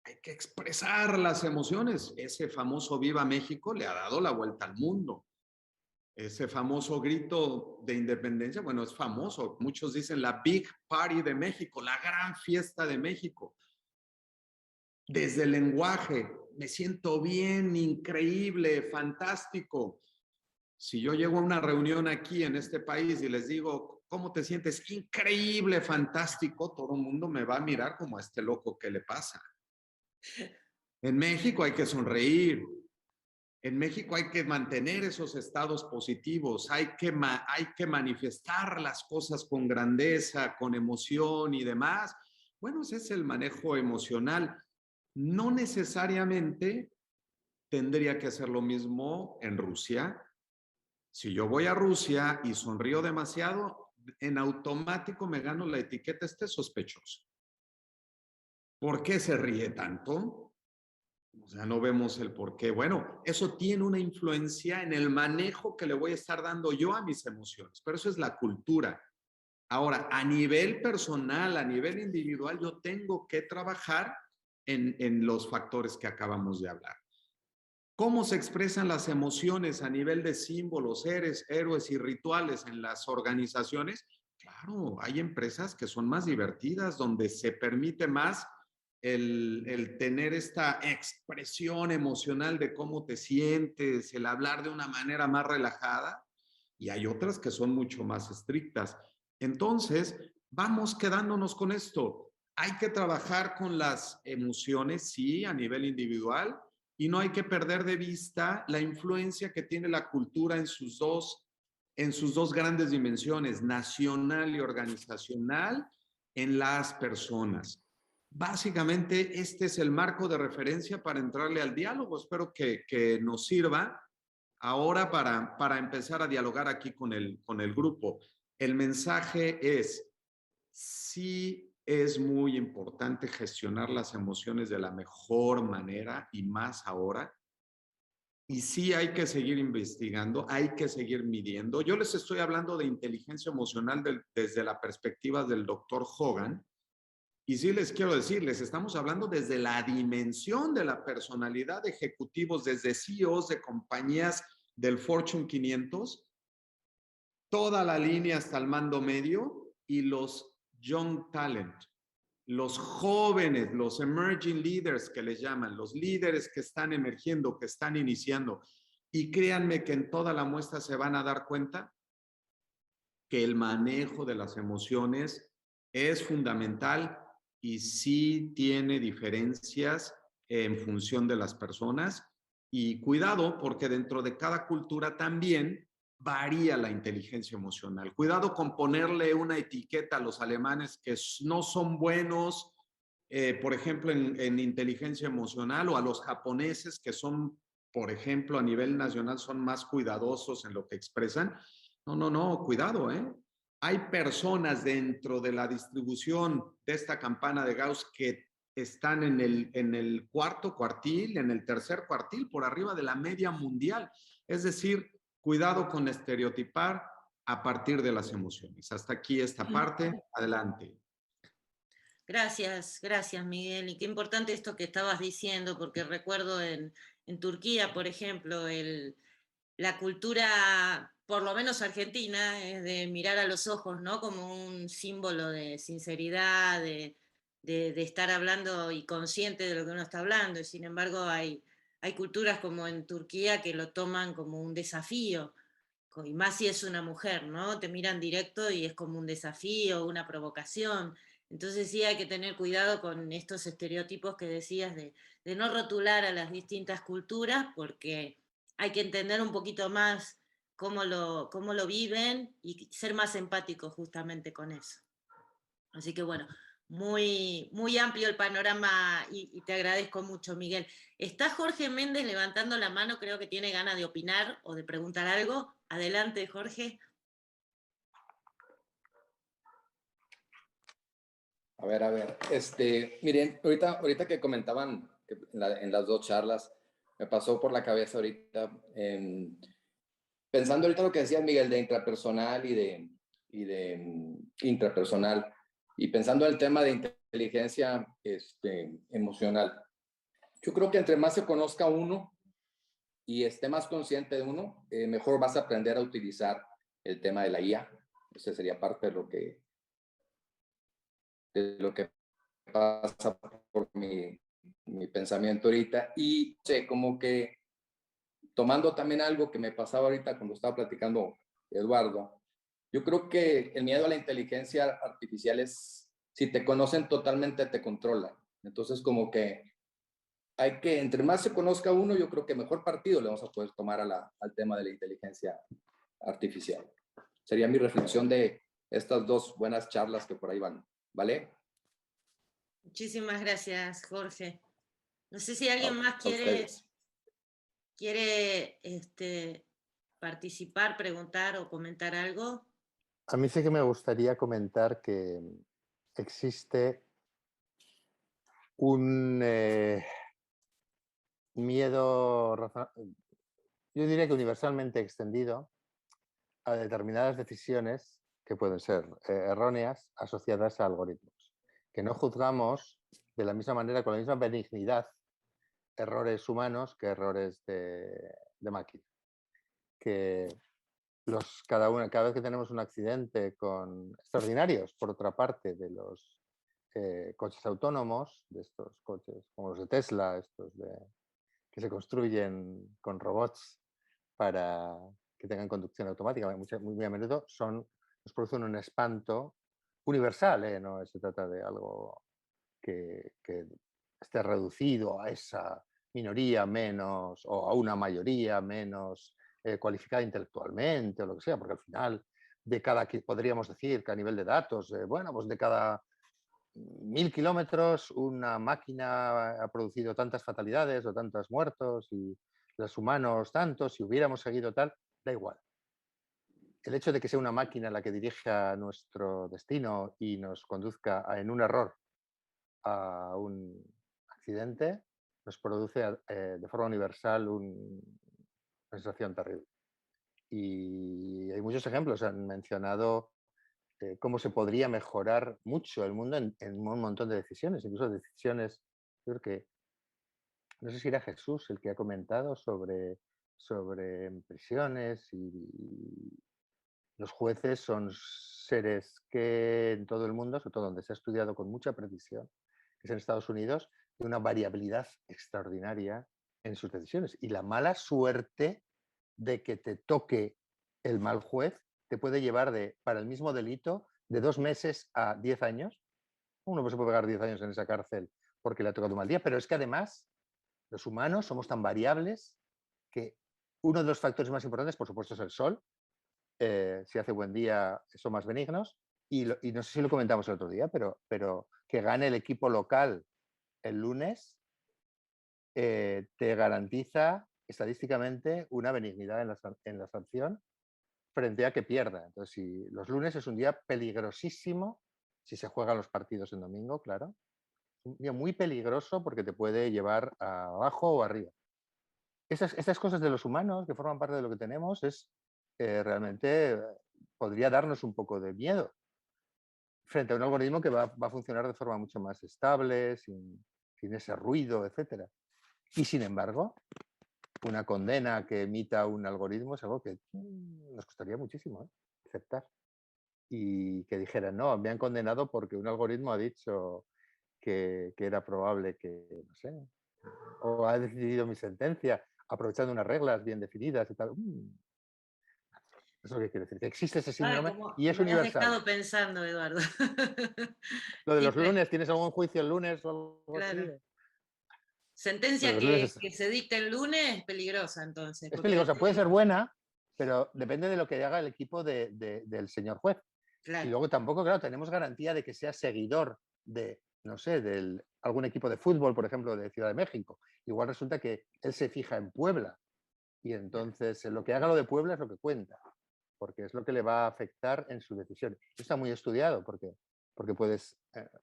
Hay que expresar las emociones. Ese famoso Viva México le ha dado la vuelta al mundo. Ese famoso grito de independencia, bueno, es famoso. Muchos dicen la Big Party de México, la gran fiesta de México. Desde el lenguaje, me siento bien, increíble, fantástico. Si yo llego a una reunión aquí en este país y les digo, ¿cómo te sientes? Increíble, fantástico, todo el mundo me va a mirar como a este loco, ¿qué le pasa? En México hay que sonreír. En México hay que mantener esos estados positivos, hay que manifestar las cosas con grandeza, con emoción y demás. Bueno, ese es el manejo emocional. No necesariamente tendría que hacer lo mismo en Rusia. Si yo voy a Rusia y sonrío demasiado, en automático me gano la etiqueta, este sospechoso. ¿Por qué se ríe tanto? O sea, no vemos el por qué. Bueno, eso tiene una influencia en el manejo que le voy a estar dando yo a mis emociones, pero eso es la cultura. Ahora, a nivel personal, a nivel individual, yo tengo que trabajar en los factores que acabamos de hablar. ¿Cómo se expresan las emociones a nivel de símbolos, seres, héroes y rituales en las organizaciones? Claro, hay empresas que son más divertidas, donde se permite más el tener esta expresión emocional de cómo te sientes, el hablar de una manera más relajada, y hay otras que son mucho más estrictas. Entonces, vamos quedándonos con esto. Hay que trabajar con las emociones, sí, a nivel individual, y no hay que perder de vista la influencia que tiene la cultura en sus dos grandes dimensiones, nacional y organizacional, en las personas. Básicamente, este es el marco de referencia para entrarle al diálogo. Espero que nos sirva ahora para empezar a dialogar aquí con el grupo. El mensaje es, sí es muy importante gestionar las emociones de la mejor manera y más ahora. Y sí hay que seguir investigando, hay que seguir midiendo. Yo les estoy hablando de inteligencia emocional desde la perspectiva del doctor Hogan. Y sí les quiero decir, les estamos hablando desde la dimensión de la personalidad de ejecutivos, desde CEOs de compañías del Fortune 500, toda la línea hasta el mando medio y los young talent, los jóvenes, los emerging leaders que les llaman, los líderes que están emergiendo, que están iniciando. Y créanme que en toda la muestra se van a dar cuenta que el manejo de las emociones es fundamental y sí tiene diferencias en función de las personas. Y cuidado, porque dentro de cada cultura también varía la inteligencia emocional. Cuidado con ponerle una etiqueta a los alemanes que no son buenos, por ejemplo, en inteligencia emocional, o a los japoneses que son, por ejemplo, a nivel nacional son más cuidadosos en lo que expresan. No, cuidado, ¿eh? Hay personas dentro de la distribución de esta campana de Gauss que están en el cuarto cuartil, en el tercer cuartil, por arriba de la media mundial. Es decir, cuidado con estereotipar a partir de las emociones. Hasta aquí esta parte. Adelante. Gracias, Miguel. Y qué importante esto que estabas diciendo, porque recuerdo en Turquía, por ejemplo, la cultura, por lo menos argentina, es de mirar a los ojos, ¿no? Como un símbolo de sinceridad, de estar hablando y consciente de lo que uno está hablando. Y sin embargo, hay culturas como en Turquía que lo toman como un desafío, y más si es una mujer, ¿no? Te miran directo y es como un desafío, una provocación. Entonces sí hay que tener cuidado con estos estereotipos que decías de no rotular a las distintas culturas, porque hay que entender un poquito más cómo lo viven y ser más empáticos justamente con eso. Así que bueno, muy, muy amplio el panorama y te agradezco mucho, Miguel. Está Jorge Méndez levantando la mano, creo que tiene ganas de opinar o de preguntar algo. Adelante, Jorge. A ver. Miren, ahorita que comentaban que en las dos charlas, me pasó por la cabeza ahorita, pensando ahorita lo que decía Miguel de intrapersonal y de intrapersonal, y pensando en el tema de inteligencia emocional. Yo creo que entre más se conozca uno y esté más consciente de uno, mejor vas a aprender a utilizar el tema de la IA. Ese sería parte de lo que pasa por mi pensamiento ahorita. Y como que tomando también algo que me pasaba ahorita cuando estaba platicando Eduardo, yo creo que el miedo a la inteligencia artificial es, si te conocen totalmente, te controlan. Entonces, como que hay que, entre más se conozca uno, yo creo que mejor partido le vamos a poder tomar al tema de la inteligencia artificial. Sería mi reflexión de estas dos buenas charlas que por ahí van, ¿vale? Muchísimas gracias, Jorge. No sé si alguien más quiere participar, preguntar o comentar algo. A mí sí que me gustaría comentar que existe un miedo, yo diría que universalmente extendido, a determinadas decisiones que pueden ser erróneas asociadas a algoritmos. Que no juzgamos de la misma manera, con la misma benignidad, errores humanos que errores de máquina. Que cada vez que tenemos un accidente extraordinarios, por otra parte, de los coches autónomos, de estos coches como los de Tesla, que se construyen con robots para que tengan conducción automática, muy a menudo nos producen un espanto universal, no se trata de algo que esté reducido a esa minoría menos o a una mayoría menos cualificada intelectualmente o lo que sea, porque al final podríamos decir que a nivel de datos, pues de cada 1000 kilómetros una máquina ha producido tantas fatalidades o tantos muertos y los humanos tantos, si hubiéramos seguido tal, da igual. El hecho de que sea una máquina la que dirija nuestro destino y nos conduzca en un error a un accidente nos produce de forma universal una sensación terrible. Y hay muchos ejemplos, han mencionado cómo se podría mejorar mucho el mundo en un montón de decisiones, incluso decisiones, yo creo que, no sé si era Jesús el que ha comentado sobre prisiones y los jueces son seres que en todo el mundo, sobre todo donde se ha estudiado con mucha precisión, que es en Estados Unidos, de una variabilidad extraordinaria en sus decisiones. Y la mala suerte de que te toque el mal juez te puede llevar para el mismo delito de 2 meses a 10 años. Uno se puede pegar 10 años en esa cárcel porque le ha tocado un mal día, pero es que además los humanos somos tan variables que uno de los factores más importantes, por supuesto, es el sol. Si hace buen día son más benignos y no sé si lo comentamos el otro día, pero que gane el equipo local el lunes te garantiza estadísticamente una benignidad en la sanción frente a que pierda. Entonces, si los lunes es un día peligrosísimo, si se juegan los partidos en domingo, claro, un día muy peligroso porque te puede llevar abajo o arriba. Estas cosas de los humanos que forman parte de lo que tenemos realmente podría darnos un poco de miedo frente a un algoritmo que va a funcionar de forma mucho más estable, sin ese ruido, etc. Y sin embargo, una condena que emita un algoritmo es algo que nos costaría muchísimo aceptar. Y que dijeran, no, me han condenado porque un algoritmo ha dicho que era probable que, no sé, o ha decidido mi sentencia aprovechando unas reglas bien definidas y tal. Eso es lo que quiere decir, que existe ese síndrome y es universal. Me has dejado pensando, Eduardo. Lo de los lunes, ¿tienes algún juicio el lunes o algo claro. así? Sentencia que se dicta el lunes es peligrosa, entonces. Es peligrosa, puede ser buena, pero depende de lo que haga el equipo del señor juez. Claro. Y luego tampoco, claro, tenemos garantía de que sea seguidor no sé, de algún equipo de fútbol, por ejemplo, de Ciudad de México. Igual resulta que él se fija en Puebla y entonces lo que haga lo de Puebla es lo que cuenta, porque es lo que le va a afectar en su decisión. Esto está muy estudiado porque puedes,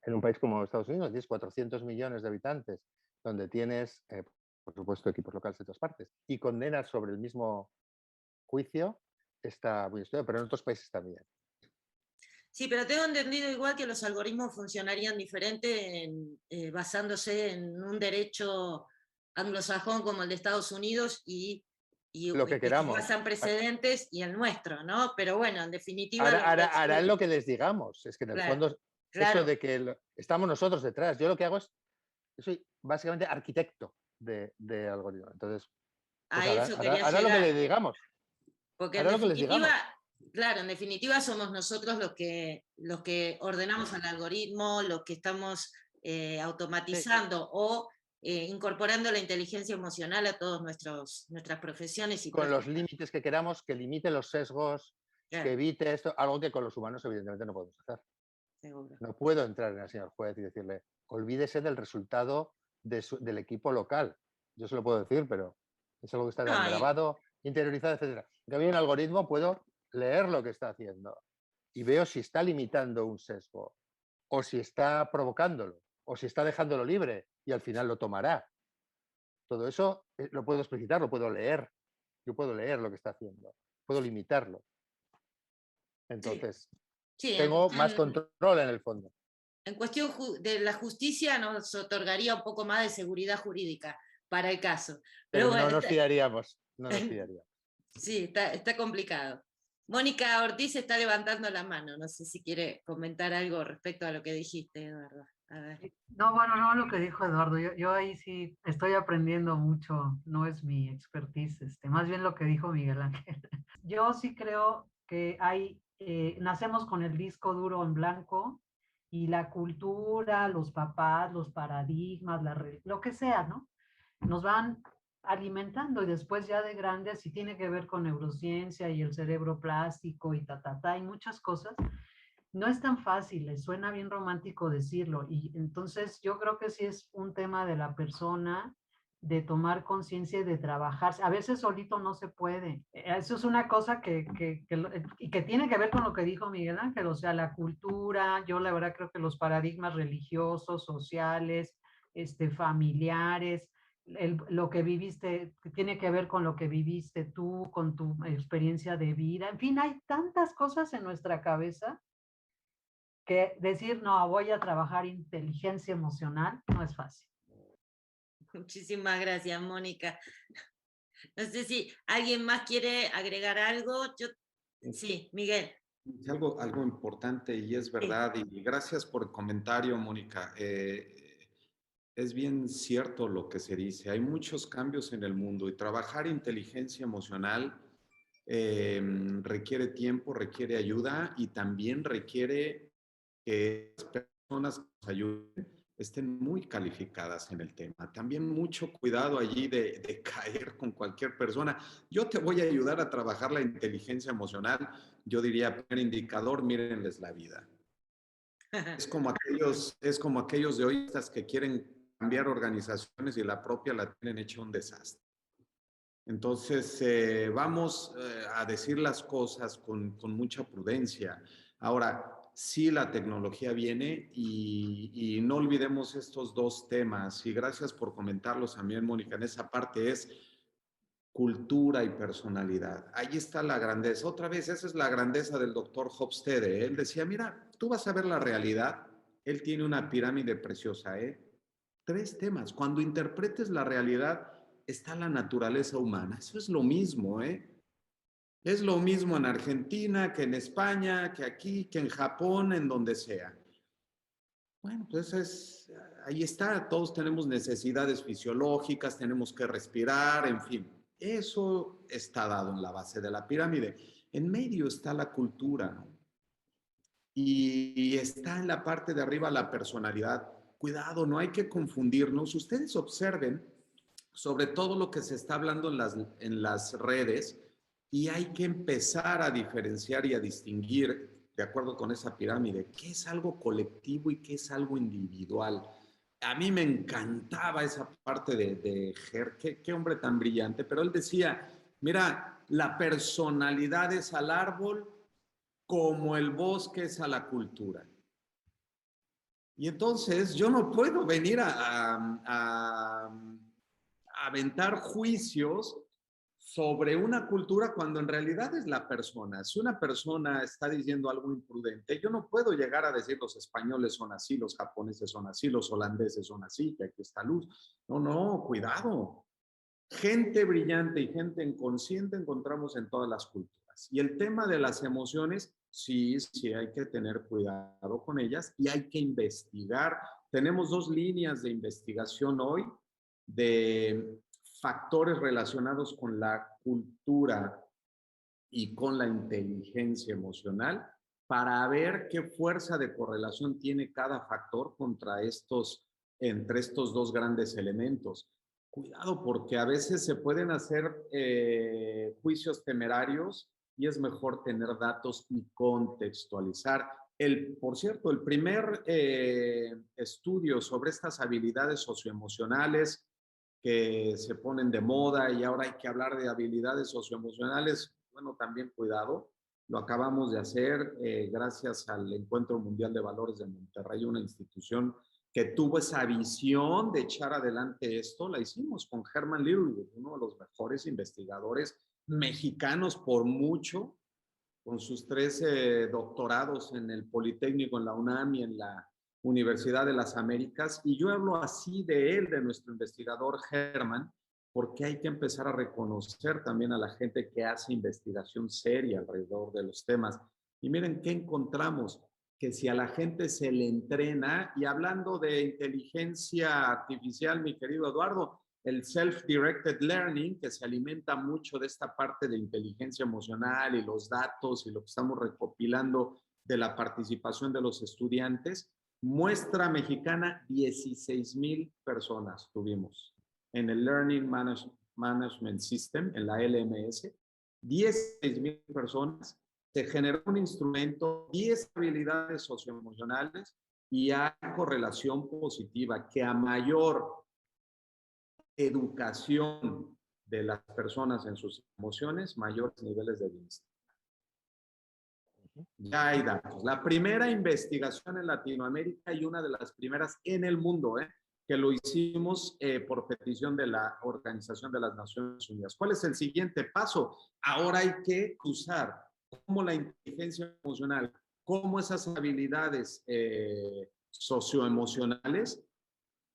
en un país como Estados Unidos, tienes 400 millones de habitantes, donde tienes, por supuesto, equipos locales de todas partes, y condenas sobre el mismo juicio, está muy estudiado, pero en otros países también. Sí, pero tengo entendido igual que los algoritmos funcionarían diferente basándose en un derecho anglosajón como el de Estados Unidos y lo que queramos. Basan precedentes y el nuestro, ¿no? Pero bueno, en definitiva... Harán lo que les digamos. Es que en el fondo, eso de que estamos nosotros detrás. Yo lo que hago es, soy básicamente arquitecto de algoritmos. Entonces, pues hará lo que les digamos. Porque en definitiva, claro, en definitiva somos nosotros los que ordenamos al algoritmo, los que estamos automatizando o incorporando la inteligencia emocional a todas nuestras profesiones. Y con los límites que queramos, que limite los sesgos, que evite esto, algo que con los humanos evidentemente no podemos hacer. Seguro. No puedo entrar en el señor juez y decirle, olvídese del resultado del equipo local. Yo se lo puedo decir, pero es algo que está grabado, interiorizado, etc. En cambio, en el algoritmo puedo leer lo que está haciendo y veo si está limitando un sesgo o si está provocándolo o si está dejándolo libre y al final lo tomará. Todo eso lo puedo explicitar, lo puedo leer. Yo puedo leer lo que está haciendo, puedo limitarlo. Entonces, tengo más control en el fondo. En cuestión de la justicia nos otorgaría un poco más de seguridad jurídica para el caso. Pero bueno, no nos fiaríamos. No nos fiaríamos. Sí, está complicado. Mónica Ortiz está levantando la mano. No sé si quiere comentar algo respecto a lo que dijiste, Eduardo. A ver. No, bueno, no lo que dijo Eduardo. Yo ahí sí estoy aprendiendo mucho. No es mi expertise. Más bien lo que dijo Miguel Ángel. Yo sí creo que nacemos con el disco duro en blanco y la cultura, los papás, los paradigmas, lo que sea, ¿no? Nos van alimentando y después ya de grandes, si tiene que ver con neurociencia y el cerebro plástico y y muchas cosas, no es tan fácil, les suena bien romántico decirlo, y entonces yo creo que sí es un tema de la persona de tomar conciencia y de trabajar. A veces solito no se puede. Eso es una cosa que tiene que ver con lo que dijo Miguel Ángel, o sea, la cultura, yo la verdad creo que los paradigmas religiosos, sociales, familiares, lo que viviste, que tiene que ver con lo que viviste tú, con tu experiencia de vida. En fin, hay tantas cosas en nuestra cabeza que decir, no, voy a trabajar inteligencia emocional, no es fácil. Muchísimas gracias, Mónica. No sé si alguien más quiere agregar algo. Sí, Miguel. Algo importante y es verdad, y gracias por el comentario, Mónica. Es bien cierto lo que se dice. Hay muchos cambios en el mundo y trabajar inteligencia emocional requiere tiempo, requiere ayuda y también requiere que las personas que nos ayuden estén muy calificadas en el tema. También mucho cuidado allí de caer con cualquier persona. Yo te voy a ayudar a trabajar la inteligencia emocional. Yo diría, primer indicador, mírenles la vida. Es como aquellos de hoy que quieren cambiar organizaciones y la propia la tienen hecha un desastre. Entonces, vamos a decir las cosas con mucha prudencia. Ahora, sí, la tecnología viene y no olvidemos estos dos temas. Y gracias por comentarlos también, Mónica. En esa parte es cultura y personalidad. Ahí está la grandeza. Otra vez, esa es la grandeza del doctor Hofstede. Él decía, mira, tú vas a ver la realidad. Él tiene una pirámide preciosa, 3 temas. Cuando interpretes la realidad, está la naturaleza humana. Eso es lo mismo, Es lo mismo en Argentina, que en España, que aquí, que en Japón, en donde sea. Bueno, pues ahí está. Todos tenemos necesidades fisiológicas, tenemos que respirar, en fin. Eso está dado en la base de la pirámide. En medio está la cultura, ¿no? Y está en la parte de arriba la personalidad. Cuidado, no hay que confundirnos. Ustedes observen sobre todo lo que se está hablando en las redes y hay que empezar a diferenciar y a distinguir de acuerdo con esa pirámide, qué es algo colectivo y qué es algo individual. A mí me encantaba esa parte de Ger, qué hombre tan brillante, pero él decía, mira, la personalidad es al árbol como el bosque es a la cultura. Y entonces yo no puedo venir a aventar juicios sobre una cultura cuando en realidad es la persona. Si una persona está diciendo algo imprudente, yo no puedo llegar a decir los españoles son así, los japoneses son así, los holandeses son así, que aquí está luz. No, cuidado. Gente brillante y gente inconsciente encontramos en todas las culturas. Y el tema de las emociones, sí hay que tener cuidado con ellas y hay que investigar. Tenemos dos líneas de investigación hoy de factores relacionados con la cultura y con la inteligencia emocional para ver qué fuerza de correlación tiene cada factor entre estos dos grandes elementos. Cuidado, porque a veces se pueden hacer juicios temerarios y es mejor tener datos y contextualizar. Por cierto, el primer estudio sobre estas habilidades socioemocionales que se ponen de moda y ahora hay que hablar de habilidades socioemocionales, bueno, también cuidado, lo acabamos de hacer gracias al Encuentro Mundial de Valores de Monterrey, una institución que tuvo esa visión de echar adelante esto. La hicimos con Herman Littlewood, uno de los mejores investigadores mexicanos por mucho, con sus 13 doctorados en el Politécnico, en la UNAM y en la Universidad de las Américas, y yo hablo así de él, de nuestro investigador Herman, porque hay que empezar a reconocer también a la gente que hace investigación seria alrededor de los temas. Y miren qué encontramos, que si a la gente se le entrena, y hablando de inteligencia artificial, mi querido Eduardo, el self-directed learning, que se alimenta mucho de esta parte de inteligencia emocional y los datos y lo que estamos recopilando de la participación de los estudiantes, muestra mexicana, 16,000 personas tuvimos en el Learning Management System, en la LMS, 16,000 personas, se generó un instrumento, 10 habilidades socioemocionales y hay correlación positiva que a mayor educación de las personas en sus emociones, mayores niveles de bienestar. Ya hay datos. La primera investigación en Latinoamérica y una de las primeras en el mundo, que lo hicimos por petición de la Organización de las Naciones Unidas. ¿Cuál es el siguiente paso? Ahora hay que usar cómo la inteligencia emocional, cómo esas habilidades socioemocionales,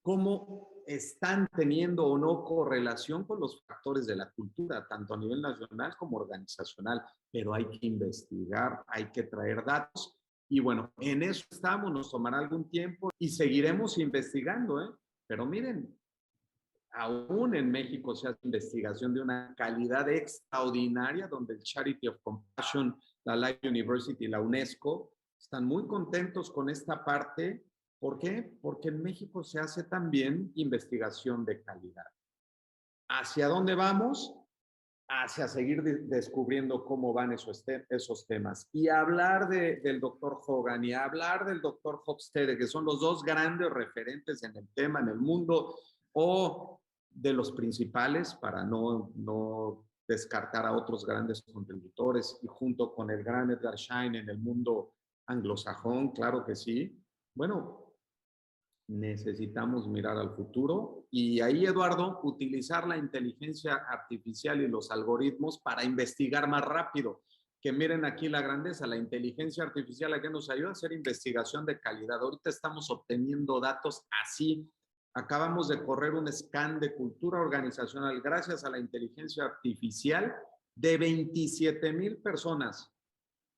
cómo están teniendo o no correlación con los factores de la cultura, tanto a nivel nacional como organizacional, pero hay que investigar, hay que traer datos y bueno, en eso estamos, nos tomará algún tiempo y seguiremos investigando, pero miren, aún en México se hace investigación de una calidad extraordinaria donde el Charity of Compassion, la Life University y la UNESCO están muy contentos con esta parte. ¿Por qué? Porque en México se hace también investigación de calidad. ¿Hacia dónde vamos? Hacia seguir descubriendo cómo van esos temas. Y hablar del doctor Hogan y hablar del doctor Hofstede, que son los dos grandes referentes en el tema en el mundo, o de los principales, para no descartar a otros grandes contributores, y junto con el gran Edgar Schein en el mundo anglosajón, claro que sí. Bueno, necesitamos mirar al futuro y ahí, Eduardo, utilizar la inteligencia artificial y los algoritmos para investigar más rápido. Que miren aquí la grandeza, la inteligencia artificial a que nos ayuda a hacer investigación de calidad. Ahorita estamos obteniendo datos así. Acabamos de correr un scan de cultura organizacional gracias a la inteligencia artificial de 27,000 personas.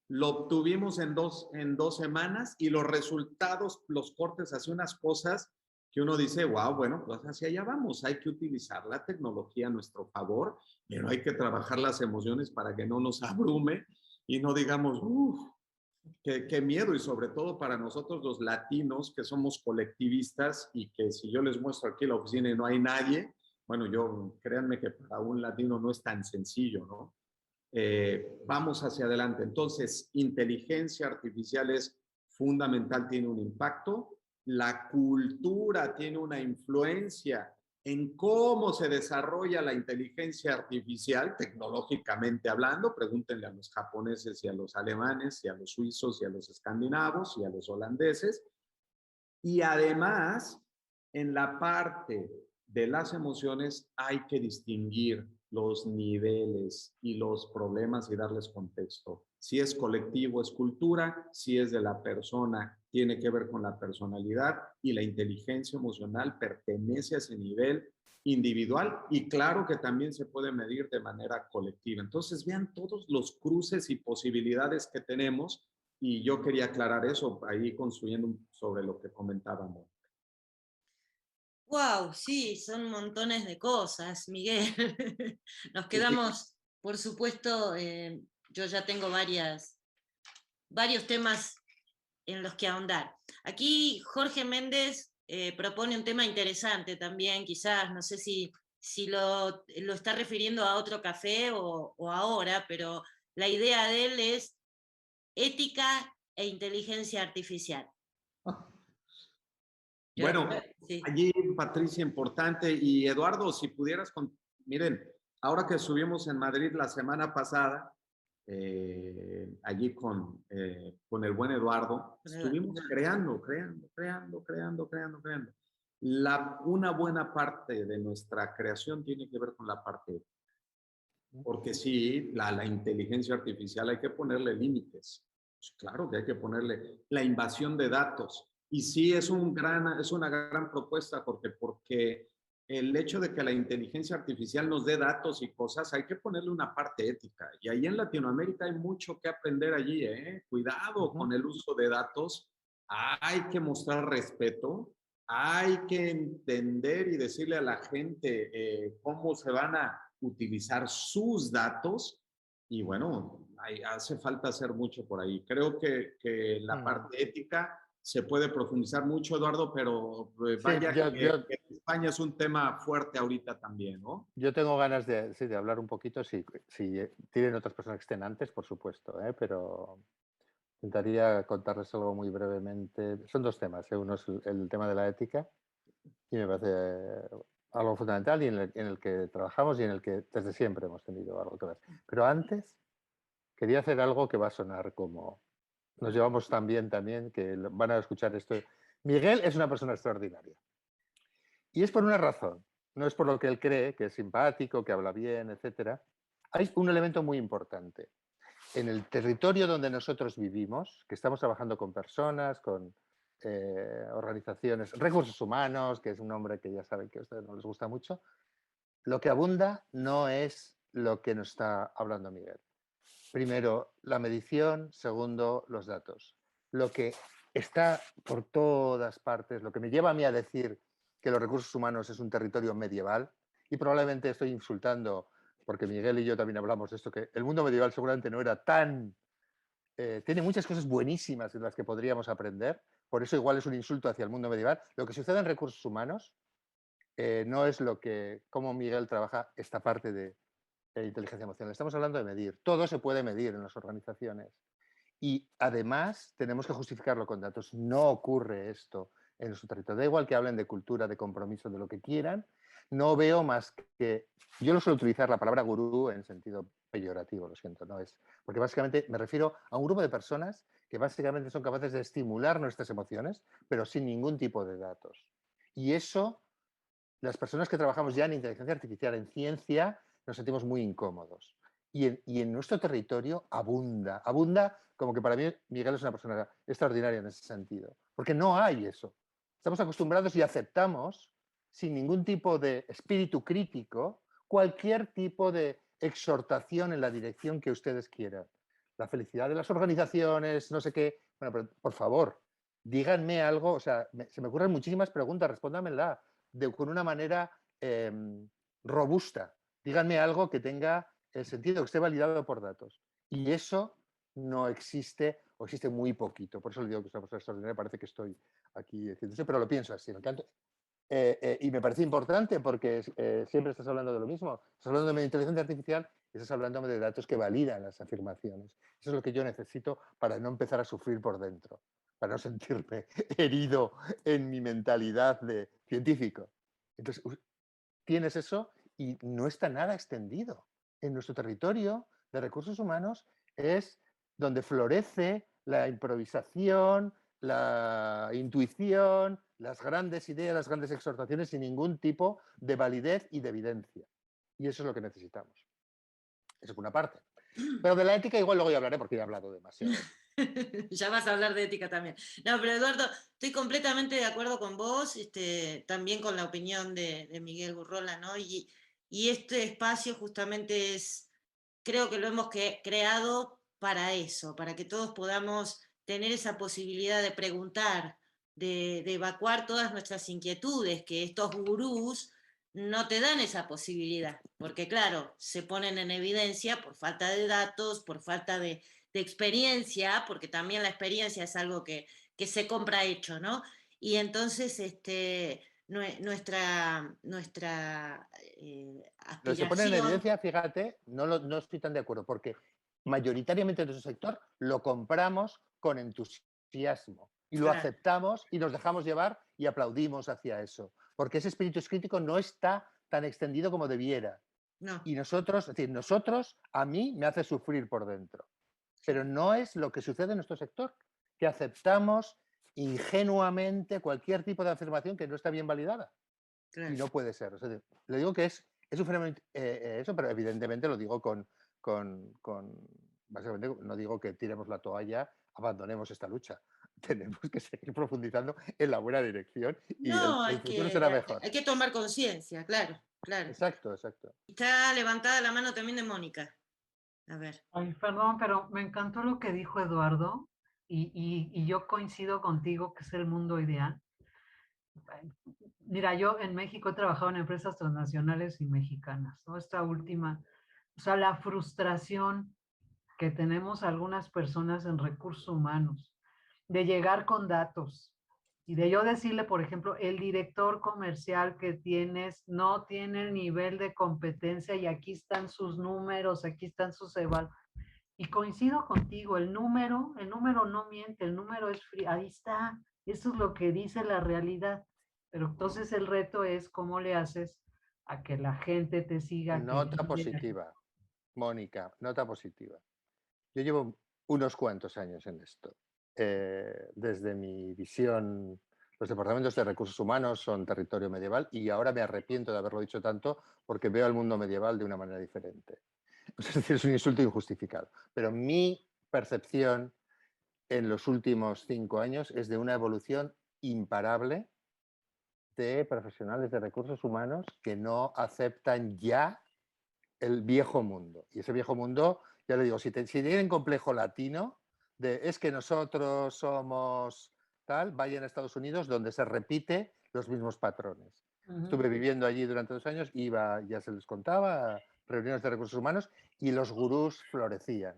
Lo obtuvimos en dos semanas y los resultados, los cortes, hacia unas cosas que uno dice, wow, bueno, pues hacia allá vamos. Hay que utilizar la tecnología a nuestro favor, pero hay que trabajar las emociones para que no nos abrume y no digamos, qué miedo. Y sobre todo para nosotros los latinos, que somos colectivistas y que si yo les muestro aquí la oficina y no hay nadie, bueno, créanme que para un latino no es tan sencillo, ¿no? vamos hacia adelante. Entonces, inteligencia artificial es fundamental, tiene un impacto. La cultura tiene una influencia en cómo se desarrolla la inteligencia artificial, tecnológicamente hablando. Pregúntenle a los japoneses y a los alemanes y a los suizos y a los escandinavos y a los holandeses. Y además, en la parte de las emociones hay que distinguir los niveles y los problemas y darles contexto. Si es colectivo, es cultura; si es de la persona, tiene que ver con la personalidad, y la inteligencia emocional pertenece a ese nivel individual, y claro que también se puede medir de manera colectiva. Entonces, vean todos los cruces y posibilidades que tenemos, y yo quería aclarar eso ahí construyendo sobre lo que comentábamos. Wow, sí, son montones de cosas, Miguel. Nos quedamos, por supuesto, yo ya tengo varios temas en los que ahondar. Aquí Jorge Méndez propone un tema interesante también, quizás, no sé si lo está refiriendo a otro café o ahora, pero la idea de él es ética e inteligencia artificial. Bueno, sí. Allí, Patricia, importante. Y Eduardo, si pudieras, miren, ahora que estuvimos en Madrid la semana pasada, allí con el buen Eduardo, estuvimos creando. Una buena parte de nuestra creación tiene que ver con la parte ética. Porque sí, la inteligencia artificial hay que ponerle límites. Pues claro que hay que ponerle la invasión de datos. Y sí, es una gran propuesta, porque el hecho de que la inteligencia artificial nos dé datos y cosas, hay que ponerle una parte ética. Y ahí en Latinoamérica hay mucho que aprender allí, ¿eh? Cuidado con el uso de datos. Hay que mostrar respeto. Hay que entender y decirle a la gente cómo se van a utilizar sus datos. Y bueno, hace falta hacer mucho por ahí. Creo que la parte ética se puede profundizar mucho, Eduardo, pero vaya que en España es un tema fuerte ahorita también, ¿no? Yo tengo ganas de hablar un poquito, si tienen otras personas que estén antes, por supuesto, pero intentaría contarles algo muy brevemente. Son dos temas, uno es el tema de la ética, y me parece algo fundamental y en el que trabajamos y en el que desde siempre hemos tenido algo que ver. Pero antes quería hacer algo que va a sonar como... Nos llevamos tan bien también que van a escuchar esto. Miguel es una persona extraordinaria. Y es por una razón. No es por lo que él cree, que es simpático, que habla bien, etc. Hay un elemento muy importante. En el territorio donde nosotros vivimos, que estamos trabajando con personas, con organizaciones, recursos humanos, que es un nombre que ya saben que a ustedes no les gusta mucho, lo que abunda no es lo que nos está hablando Miguel. Primero, la medición. Segundo, los datos. Lo que está por todas partes, lo que me lleva a mí a decir que los recursos humanos es un territorio medieval, y probablemente estoy insultando, porque Miguel y yo también hablamos de esto, que el mundo medieval seguramente no era tan... tiene muchas cosas buenísimas de las que podríamos aprender, por eso igual es un insulto hacia el mundo medieval. Lo que sucede en recursos humanos no es cómo Miguel trabaja esta parte de inteligencia emocional. Estamos hablando de medir. Todo se puede medir en las organizaciones. Y además tenemos que justificarlo con datos. No ocurre esto en nuestro territorio. Da igual que hablen de cultura, de compromiso, de lo que quieran. No veo más que... Yo no suelo utilizar la palabra gurú en sentido peyorativo, lo siento, no es. Porque básicamente me refiero a un grupo de personas que básicamente son capaces de estimular nuestras emociones, pero sin ningún tipo de datos. Y eso, las personas que trabajamos ya en inteligencia artificial, en ciencia, nos sentimos muy incómodos. Y en nuestro territorio abunda como que para mí Miguel es una persona extraordinaria en ese sentido. Porque no hay eso. Estamos acostumbrados y aceptamos, sin ningún tipo de espíritu crítico, cualquier tipo de exhortación en la dirección que ustedes quieran. La felicidad de las organizaciones, no sé qué. Bueno, pero por favor, díganme algo. O sea, se me ocurren muchísimas preguntas, respóndanmela con una manera robusta. Díganme algo que tenga el sentido, que esté validado por datos. Y eso no existe, o existe muy poquito. Por eso le digo que es una persona extraordinaria. Parece que estoy aquí diciendo, pero lo pienso así. Y me parece importante porque siempre estás hablando de lo mismo. Estás hablando de inteligencia artificial, estás hablándome de datos que validan las afirmaciones. Eso es lo que yo necesito para no empezar a sufrir por dentro, para no sentirme herido en mi mentalidad de científico. Entonces, tienes eso y no está nada extendido. En nuestro territorio de recursos humanos es donde florece la improvisación, la intuición, las grandes ideas, las grandes exhortaciones sin ningún tipo de validez y de evidencia. Y eso es lo que necesitamos. Eso es una parte. Pero de la ética igual luego ya hablaré porque ya he hablado demasiado. Ya vas a hablar de ética también. No, pero Eduardo, estoy completamente de acuerdo con vos, también con la opinión de Miguel Gurrola, ¿no? Y este espacio justamente creo que lo hemos creado para eso, para que todos podamos tener esa posibilidad de preguntar, de evacuar todas nuestras inquietudes, que estos gurús no te dan esa posibilidad, porque claro, se ponen en evidencia por falta de datos, por falta de experiencia, porque también la experiencia es algo que se compra hecho, ¿no? Y entonces nuestra Lo que se pone en aspiración... evidencia, fíjate, no estoy tan de acuerdo, porque mayoritariamente en nuestro sector lo compramos con entusiasmo y lo aceptamos y nos dejamos llevar y aplaudimos hacia eso, porque ese espíritu crítico no está tan extendido como debiera. No. Y nosotros, es decir, a mí me hace sufrir por dentro. Pero no es lo que sucede en nuestro sector, que aceptamos ingenuamente cualquier tipo de afirmación que no está bien validada. Claro. Y no puede ser. O sea, le digo que es un fenómeno, eso, pero evidentemente lo digo básicamente no digo que tiremos la toalla, abandonemos esta lucha. Tenemos que seguir profundizando en la buena dirección y el futuro será mejor. Hay que tomar conciencia, claro. Exacto. Está levantada la mano también de Mónica. A ver. Ay, perdón, pero me encantó lo que dijo Eduardo y yo coincido contigo que es el mundo ideal. Mira, yo en México he trabajado en empresas transnacionales y mexicanas, ¿no? Esta última, o sea, la frustración que tenemos algunas personas en recursos humanos de llegar con datos y de yo decirle, por ejemplo, el director comercial que tienes no tiene el nivel de competencia y aquí están sus números, aquí están sus evaluaciones. Y coincido contigo, el número no miente, el número es frío, ahí está, eso es lo que dice la realidad. Pero entonces el reto es cómo le haces a que la gente te siga. Nota positiva, Mónica, nota positiva. Yo llevo unos cuantos años en esto. Desde mi visión, los departamentos de recursos humanos son territorio medieval y ahora me arrepiento de haberlo dicho tanto porque veo el mundo medieval de una manera diferente. Es decir, es un insulto injustificado. Pero mi percepción en los últimos 5 años es de una evolución imparable de profesionales de recursos humanos que no aceptan ya el viejo mundo. Y ese viejo mundo, ya le digo, si tienen complejo latino, es que nosotros somos tal, vayan a Estados Unidos donde se repite los mismos patrones. Estuve viviendo allí durante 2 años, iba, ya se les contaba, a reuniones de recursos humanos y los gurús florecían.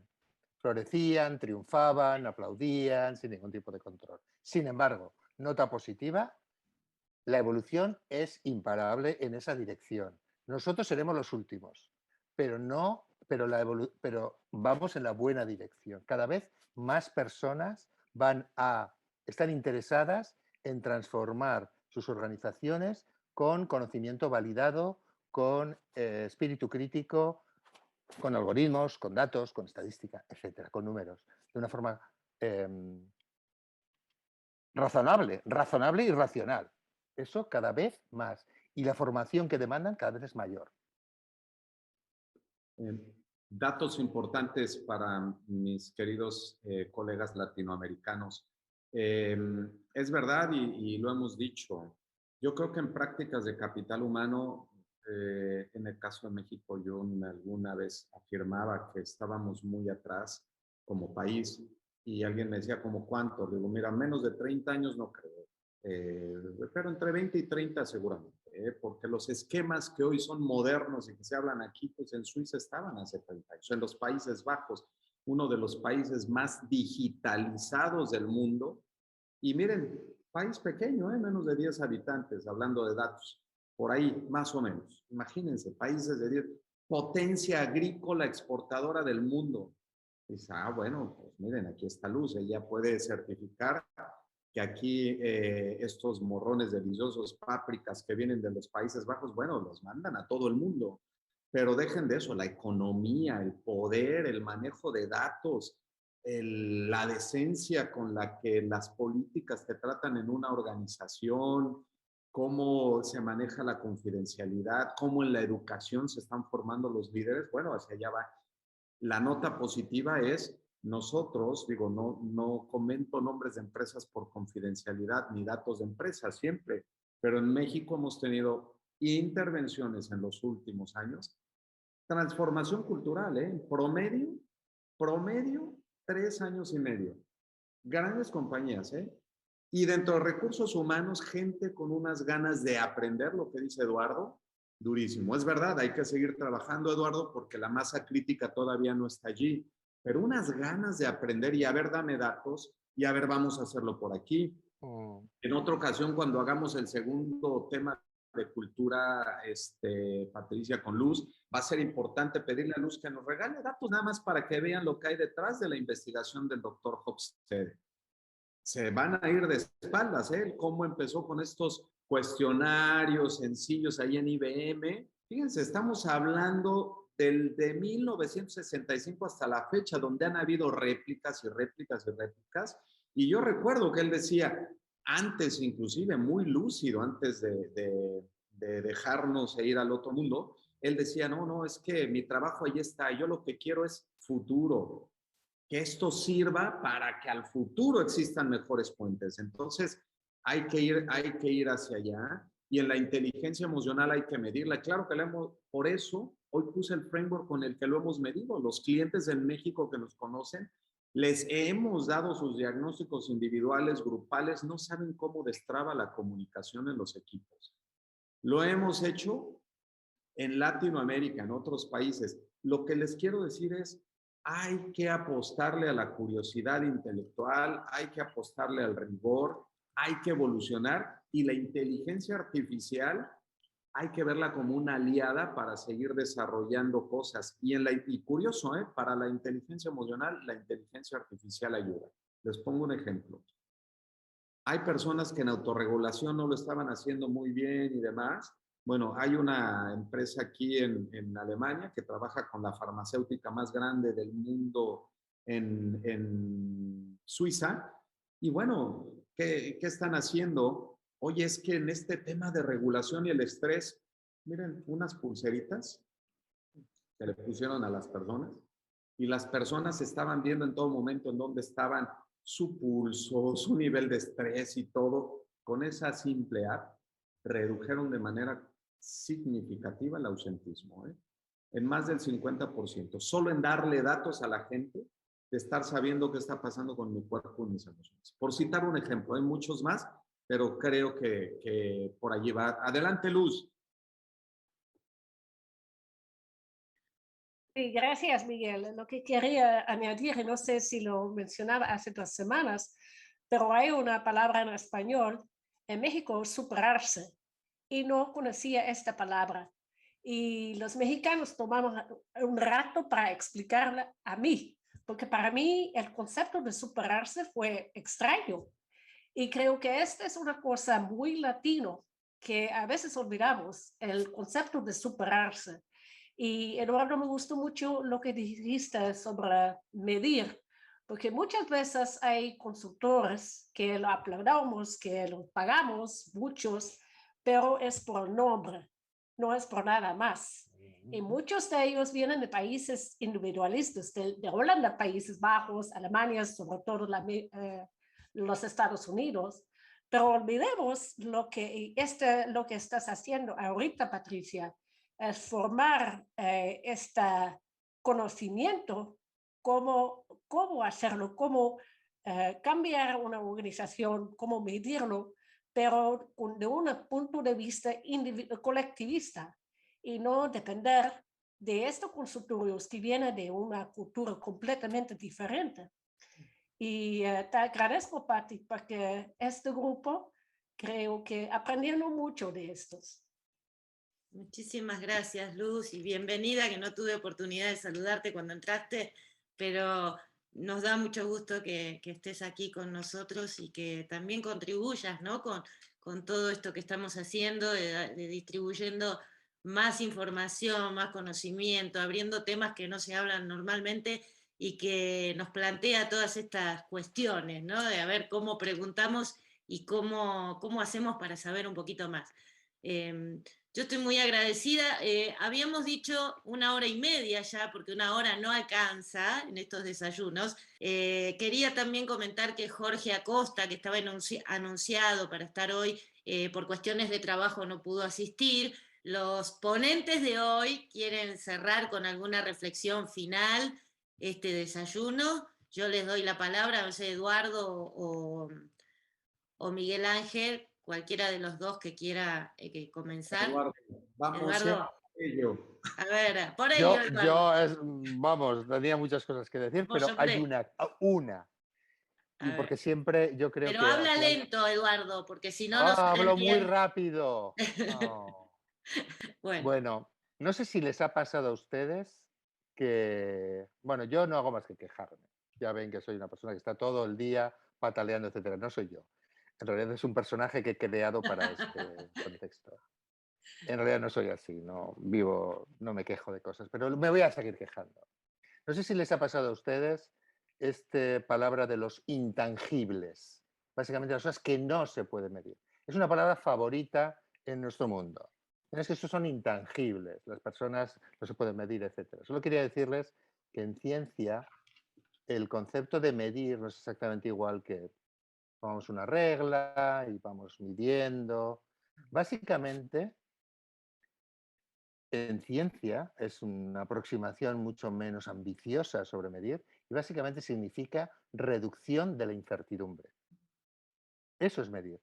Florecían, triunfaban, aplaudían, sin ningún tipo de control. Sin embargo, nota positiva, la evolución es imparable en esa dirección. Nosotros seremos los últimos, pero vamos en la buena dirección. Cada vez más personas están interesadas en transformar sus organizaciones con conocimiento validado, con espíritu crítico, con algoritmos, con datos, con estadística, etcétera, con números, de una forma razonable y racional. Eso cada vez más. Y la formación que demandan cada vez es mayor. Datos importantes para mis queridos colegas latinoamericanos. Es verdad y lo hemos dicho. Yo creo que en prácticas de capital humano, en el caso de México, yo alguna vez afirmaba que estábamos muy atrás como país y alguien me decía, ¿cómo cuánto? Le digo, mira, menos de 30 años no creo, pero entre 20 y 30 seguramente, porque los esquemas que hoy son modernos y que se hablan aquí, pues en Suiza estaban hace 30 años, en los Países Bajos, uno de los países más digitalizados del mundo. Y miren, país pequeño, menos de 10 habitantes, hablando de datos, por ahí, más o menos. Imagínense, países de 10. potencia agrícola exportadora del mundo. Dice, bueno, pues miren, aquí está Luz, ella puede certificar que aquí estos morrones deliciosos, pápricas que vienen de los Países Bajos, bueno, los mandan a todo el mundo. Pero dejen de eso, la economía, el poder, el manejo de datos, la decencia con la que las políticas te tratan en una organización, cómo se maneja la confidencialidad, cómo en la educación se están formando los líderes, bueno, hacia allá va. La nota positiva es, nosotros, digo, no comento nombres de empresas por confidencialidad ni datos de empresas siempre, pero en México hemos tenido intervenciones en los últimos años, transformación cultural, promedio 3 años y medio. Grandes compañías, Y dentro de recursos humanos, gente con unas ganas de aprender, lo que dice Eduardo, durísimo. Es verdad, hay que seguir trabajando, Eduardo, porque la masa crítica todavía no está allí, pero unas ganas de aprender y a ver, dame datos y a ver, vamos a hacerlo por aquí. En otra ocasión, cuando hagamos el segundo tema de cultura, Patricia, con Luz, va a ser importante pedirle a Luz que nos regale datos nada más para que vean lo que hay detrás de la investigación del doctor Hofstede. Se van a ir de espaldas, cómo empezó con estos cuestionarios sencillos ahí en IBM. Fíjense, estamos hablando de 1965 hasta la fecha, donde han habido réplicas y réplicas y réplicas. Y yo recuerdo que él decía, antes inclusive, muy lúcido, antes de dejarnos ir al otro mundo, él decía, no, es que mi trabajo ahí está, yo lo que quiero es futuro, que esto sirva para que al futuro existan mejores puentes. Entonces, hay que ir hacia allá, y en la inteligencia emocional hay que medirla. Claro que por eso, hoy puse el framework con el que lo hemos medido. Los clientes en México que nos conocen, les hemos dado sus diagnósticos individuales, grupales, no saben cómo destraba la comunicación en los equipos. Lo hemos hecho en Latinoamérica, en otros países. Lo que les quiero decir es, hay que apostarle a la curiosidad intelectual, hay que apostarle al rigor, hay que evolucionar, y la inteligencia artificial hay que verla como una aliada para seguir desarrollando cosas. Y curioso, para la inteligencia emocional, la inteligencia artificial ayuda. Les pongo un ejemplo. Hay personas que en autorregulación no lo estaban haciendo muy bien y demás. Bueno, hay una empresa aquí en Alemania que trabaja con la farmacéutica más grande del mundo en Suiza. Y bueno, ¿qué están haciendo? Oye, es que en este tema de regulación y el estrés, miren, unas pulseritas que le pusieron a las personas, y las personas estaban viendo en todo momento en dónde estaban su pulso, su nivel de estrés y todo. Con esa simple app redujeron de manera significativa el ausentismo, en más del 50%, solo en darle datos a la gente de estar sabiendo qué está pasando con mi cuerpo y mis emociones. Por citar un ejemplo, hay muchos más, pero creo que por allí va. Adelante, Luz. Sí, gracias, Miguel. Lo que quería añadir, y no sé si lo mencionaba hace 2 semanas, pero hay una palabra en español, en México, superarse, y no conocía esta palabra. Y los mexicanos tomamos un rato para explicarla a mí, porque para mí el concepto de superarse fue extraño. Y creo que esta es una cosa muy latino, que a veces olvidamos, el concepto de superarse. Y Eduardo, me gustó mucho lo que dijiste sobre medir, porque muchas veces hay consultores que lo aplaudamos, que lo pagamos, muchos, pero es por nombre, no es por nada más. Y muchos de ellos vienen de países individualistas, de Holanda, Países Bajos, Alemania, sobre todo los Estados Unidos. Pero olvidemos lo que estás haciendo ahorita, Patricia, es formar este conocimiento, cómo hacerlo, cómo cambiar una organización, cómo medirlo, pero de un punto de vista colectivista, y no depender de estos consultorios que vienen de una cultura completamente diferente. Y te agradezco, Pati, porque este grupo creo que aprendieron mucho de estos. Muchísimas gracias, Luz, y bienvenida, que no tuve oportunidad de saludarte cuando entraste, pero nos da mucho gusto que estés aquí con nosotros y que también contribuyas, ¿no? con todo esto que estamos haciendo, de distribuyendo más información, más conocimiento, abriendo temas que no se hablan normalmente y que nos plantea todas estas cuestiones, ¿no? De a ver cómo preguntamos y cómo hacemos para saber un poquito más. Yo estoy muy agradecida. Habíamos dicho 1 hora y media ya, porque 1 hora no alcanza en estos desayunos. Quería también comentar que Jorge Acosta, que estaba anunciado para estar hoy, por cuestiones de trabajo no pudo asistir. Los ponentes de hoy quieren cerrar con alguna reflexión final este desayuno. Yo les doy la palabra, no sé, Eduardo o Miguel Ángel, cualquiera de los dos que quiera comenzar. Eduardo, vamos. Eduardo, Ello. a ver, por ello, Eduardo. Vamos, tenía muchas cosas que decir, pero hay una. Y porque siempre yo creo pero que... Pero habla lento, Eduardo, porque si no... hablo muy rápido. Oh. Bueno, no sé si les ha pasado a ustedes que... Bueno, yo no hago más que quejarme. Ya ven que soy una persona que está todo el día pataleando, etcétera. No soy yo. En realidad es un personaje que he creado para este contexto. En realidad no soy así, no me quejo de cosas, pero me voy a seguir quejando. No sé si les ha pasado a ustedes esta palabra de los intangibles. Básicamente las cosas que no se pueden medir. Es una palabra favorita en nuestro mundo. Es que estos son intangibles, las personas no se pueden medir, etc. Solo quería decirles que en ciencia el concepto de medir no es exactamente igual que tomamos una regla y vamos midiendo. Básicamente, en ciencia es una aproximación mucho menos ambiciosa sobre medir y básicamente significa reducción de la incertidumbre. Eso es medir.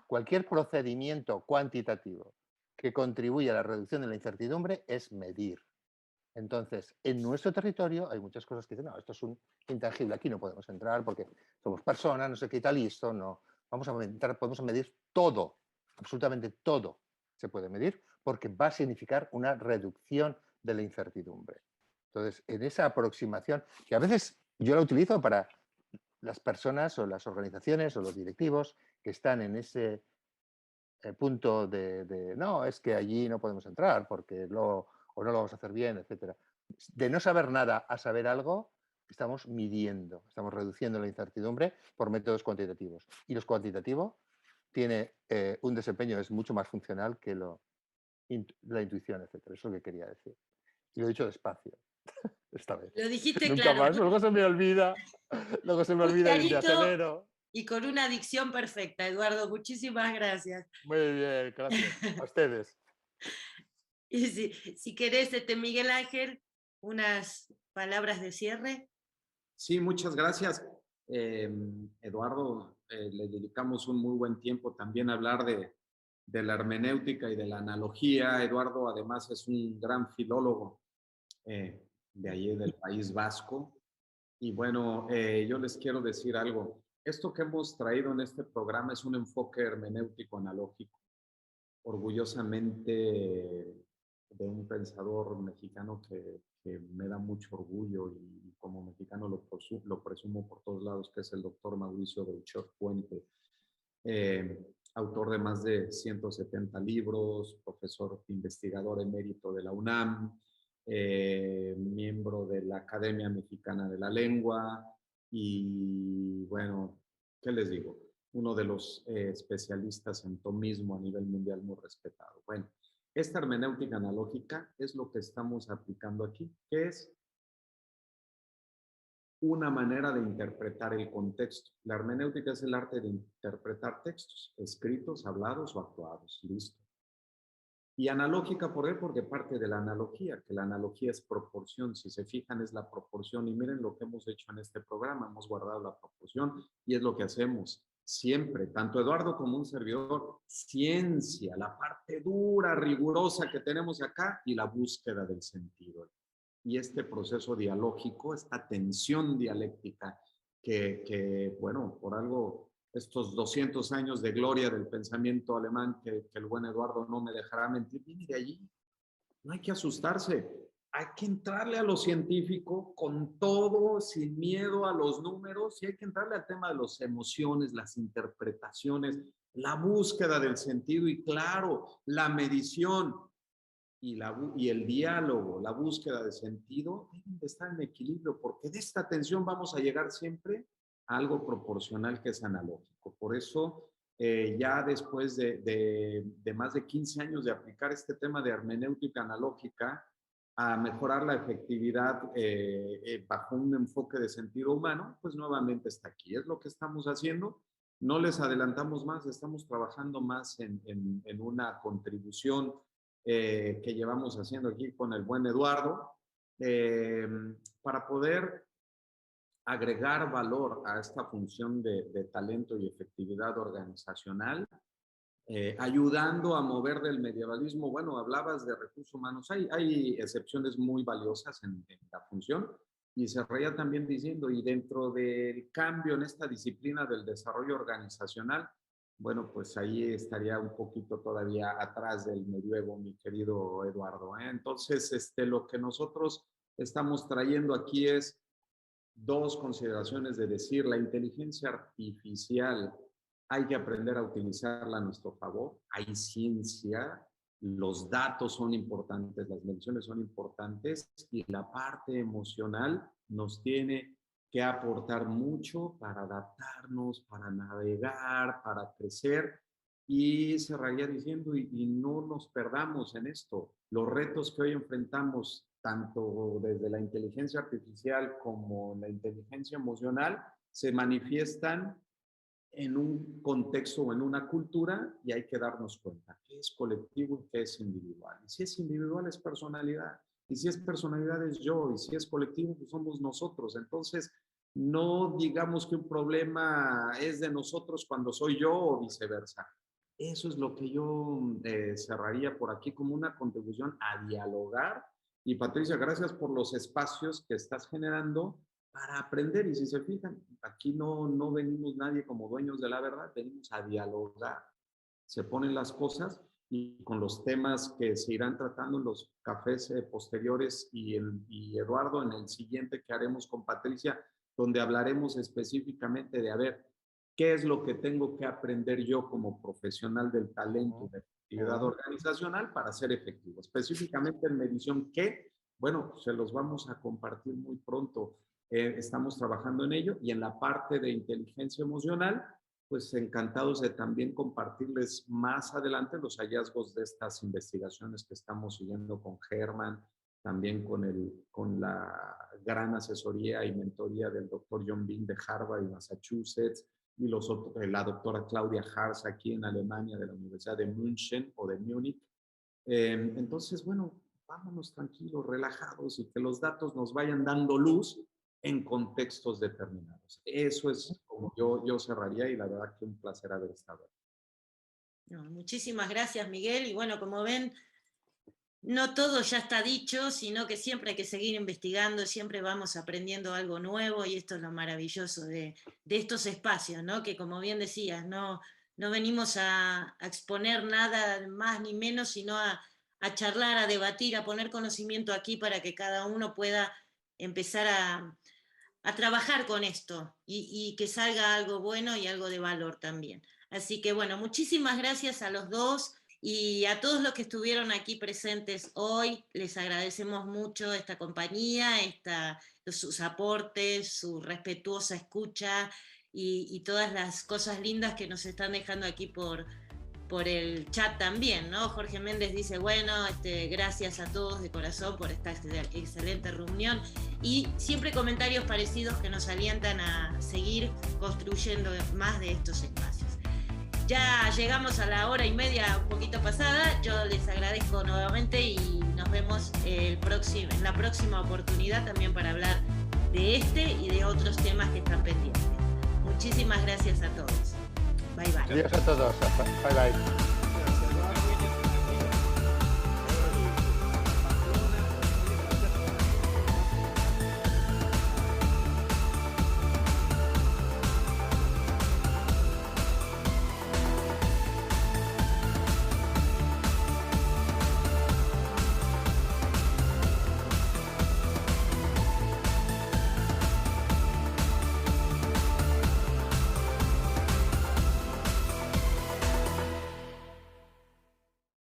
Cualquier procedimiento cuantitativo que contribuya a la reducción de la incertidumbre es medir. Entonces, en nuestro territorio hay muchas cosas que dicen, no, esto es un intangible, aquí no podemos entrar porque somos personas, no sé qué tal, y esto no. Podemos medir todo, absolutamente todo se puede medir porque va a significar una reducción de la incertidumbre. Entonces, en esa aproximación, que a veces yo la utilizo para las personas o las organizaciones o los directivos que están en ese punto de no, es que allí no podemos entrar porque o no lo vamos a hacer bien, etc. De no saber nada a saber algo, estamos midiendo, estamos reduciendo la incertidumbre por métodos cuantitativos. Y los cuantitativos tiene un desempeño, es mucho más funcional que la intuición, etc. Eso es lo que quería decir. Y lo he dicho despacio, esta vez. Lo dijiste Nunca claro. más, luego se me olvida y me acelero. Y con una dicción perfecta, Eduardo. Muchísimas gracias. Muy bien, gracias. A ustedes. Y si querés, Miguel Ángel, unas palabras de cierre. Sí, muchas gracias. Eduardo, le dedicamos un muy buen tiempo también a hablar de la hermenéutica y de la analogía. Eduardo, además, es un gran filólogo de allí del País Vasco. Y bueno, yo les quiero decir algo. Esto que hemos traído en este programa es un enfoque hermenéutico analógico, orgullosamente de un pensador mexicano que me da mucho orgullo y como mexicano lo presumo por todos lados, que es el doctor Mauricio Belchor Puente, autor de más de 170 libros, profesor investigador emérito de la UNAM, miembro de la Academia Mexicana de la Lengua y bueno, ¿qué les digo? Uno de los especialistas en tomismo a nivel mundial muy respetado. Bueno, esta hermenéutica analógica es lo que estamos aplicando aquí, que es una manera de interpretar el contexto. La hermenéutica es el arte de interpretar textos, escritos, hablados o actuados. Listo. Y analógica, ¿por qué? Porque parte de la analogía, que la analogía es proporción. Si se fijan, es la proporción. Y miren lo que hemos hecho en este programa. Hemos guardado la proporción y es lo que hacemos siempre, tanto Eduardo como un servidor. Ciencia, la parte dura, rigurosa que tenemos acá y la búsqueda del sentido. Y este proceso dialógico, esta tensión dialéctica que bueno, por algo estos 200 años de gloria del pensamiento alemán, que el buen Eduardo no me dejará mentir, viene de allí. No hay que asustarse, hay que entrarle a lo científico con todo, sin miedo a los números, y hay que entrarle al tema de las emociones, las interpretaciones, la búsqueda del sentido y, claro, la medición y el diálogo, la búsqueda de sentido deben de estar en equilibrio, porque de esta tensión vamos a llegar siempre a algo proporcional que es analógico. Por eso, ya después de más de 15 años de aplicar este tema de hermenéutica analógica a mejorar la efectividad bajo un enfoque de sentido humano, pues nuevamente está aquí. Es lo que estamos haciendo. No les adelantamos más, estamos trabajando más en una contribución que llevamos haciendo aquí con el buen Eduardo para poder agregar valor a esta función de talento y efectividad organizacional, ayudando a mover del medievalismo. Bueno, hablabas de recursos humanos, hay excepciones muy valiosas en la función, y se reía también diciendo, y dentro del cambio en esta disciplina del desarrollo organizacional, bueno, pues ahí estaría un poquito todavía atrás del medievo, mi querido Eduardo, ¿eh? Entonces, lo que nosotros estamos trayendo aquí es dos consideraciones de decir, la inteligencia artificial hay que aprender a utilizarla a nuestro favor. Hay ciencia, los datos son importantes, las mediciones son importantes, y la parte emocional nos tiene que aportar mucho para adaptarnos, para navegar, para crecer. Y cerraría diciendo, y no nos perdamos en esto, los retos que hoy enfrentamos, tanto desde la inteligencia artificial como la inteligencia emocional, se manifiestan en un contexto o en una cultura, y hay que darnos cuenta qué es colectivo y qué es individual. Y si es individual es personalidad, y si es personalidad es yo, y si es colectivo pues somos nosotros. Entonces, no digamos que un problema es de nosotros cuando soy yo o viceversa. Eso es lo que yo cerraría por aquí como una contribución a dialogar. Y Patricia, gracias por los espacios que estás generando para aprender. Y si se fijan, aquí no venimos nadie como dueños de la verdad, venimos a dialogar. Se ponen las cosas, y con los temas que se irán tratando en los cafés posteriores y Eduardo en el siguiente que haremos con Patricia, donde hablaremos específicamente de, a ver, ¿qué es lo que tengo que aprender yo como profesional del talento de efectividad organizacional para ser efectivo? Específicamente en medición, ¿qué? Bueno, se los vamos a compartir muy pronto. Estamos trabajando en ello, y en la parte de inteligencia emocional, pues encantados de también compartirles más adelante los hallazgos de estas investigaciones que estamos siguiendo con Germán, también con la gran asesoría y mentoría del doctor John Bing de Harvard y Massachusetts, y la doctora Claudia Harz aquí en Alemania de la Universidad de München o de Múnich. Entonces, bueno, vámonos tranquilos, relajados, y que los datos nos vayan dando luz en contextos determinados. Eso es como yo cerraría, y la verdad que un placer haber estado. No, muchísimas gracias, Miguel. Y bueno, como ven, no todo ya está dicho, sino que siempre hay que seguir investigando, siempre vamos aprendiendo algo nuevo, y esto es lo maravilloso de estos espacios, ¿no? Que como bien decías, no venimos a exponer nada más ni menos, sino a charlar, a debatir, a poner conocimiento aquí para que cada uno pueda empezar a trabajar con esto y que salga algo bueno y algo de valor también. Así que bueno, muchísimas gracias a los dos y a todos los que estuvieron aquí presentes hoy. Les agradecemos mucho esta compañía, sus aportes, su respetuosa escucha y todas las cosas lindas que nos están dejando aquí por el chat también, ¿no? Jorge Méndez dice, bueno, gracias a todos de corazón por esta excelente reunión, y siempre comentarios parecidos que nos alientan a seguir construyendo más de estos espacios. Ya llegamos a la 1:30, un poquito pasada. Yo les agradezco nuevamente y nos vemos en la próxima oportunidad también para hablar de este y de otros temas que están pendientes. Muchísimas gracias a todos. Bye bye. Adiós a todos. Bye bye.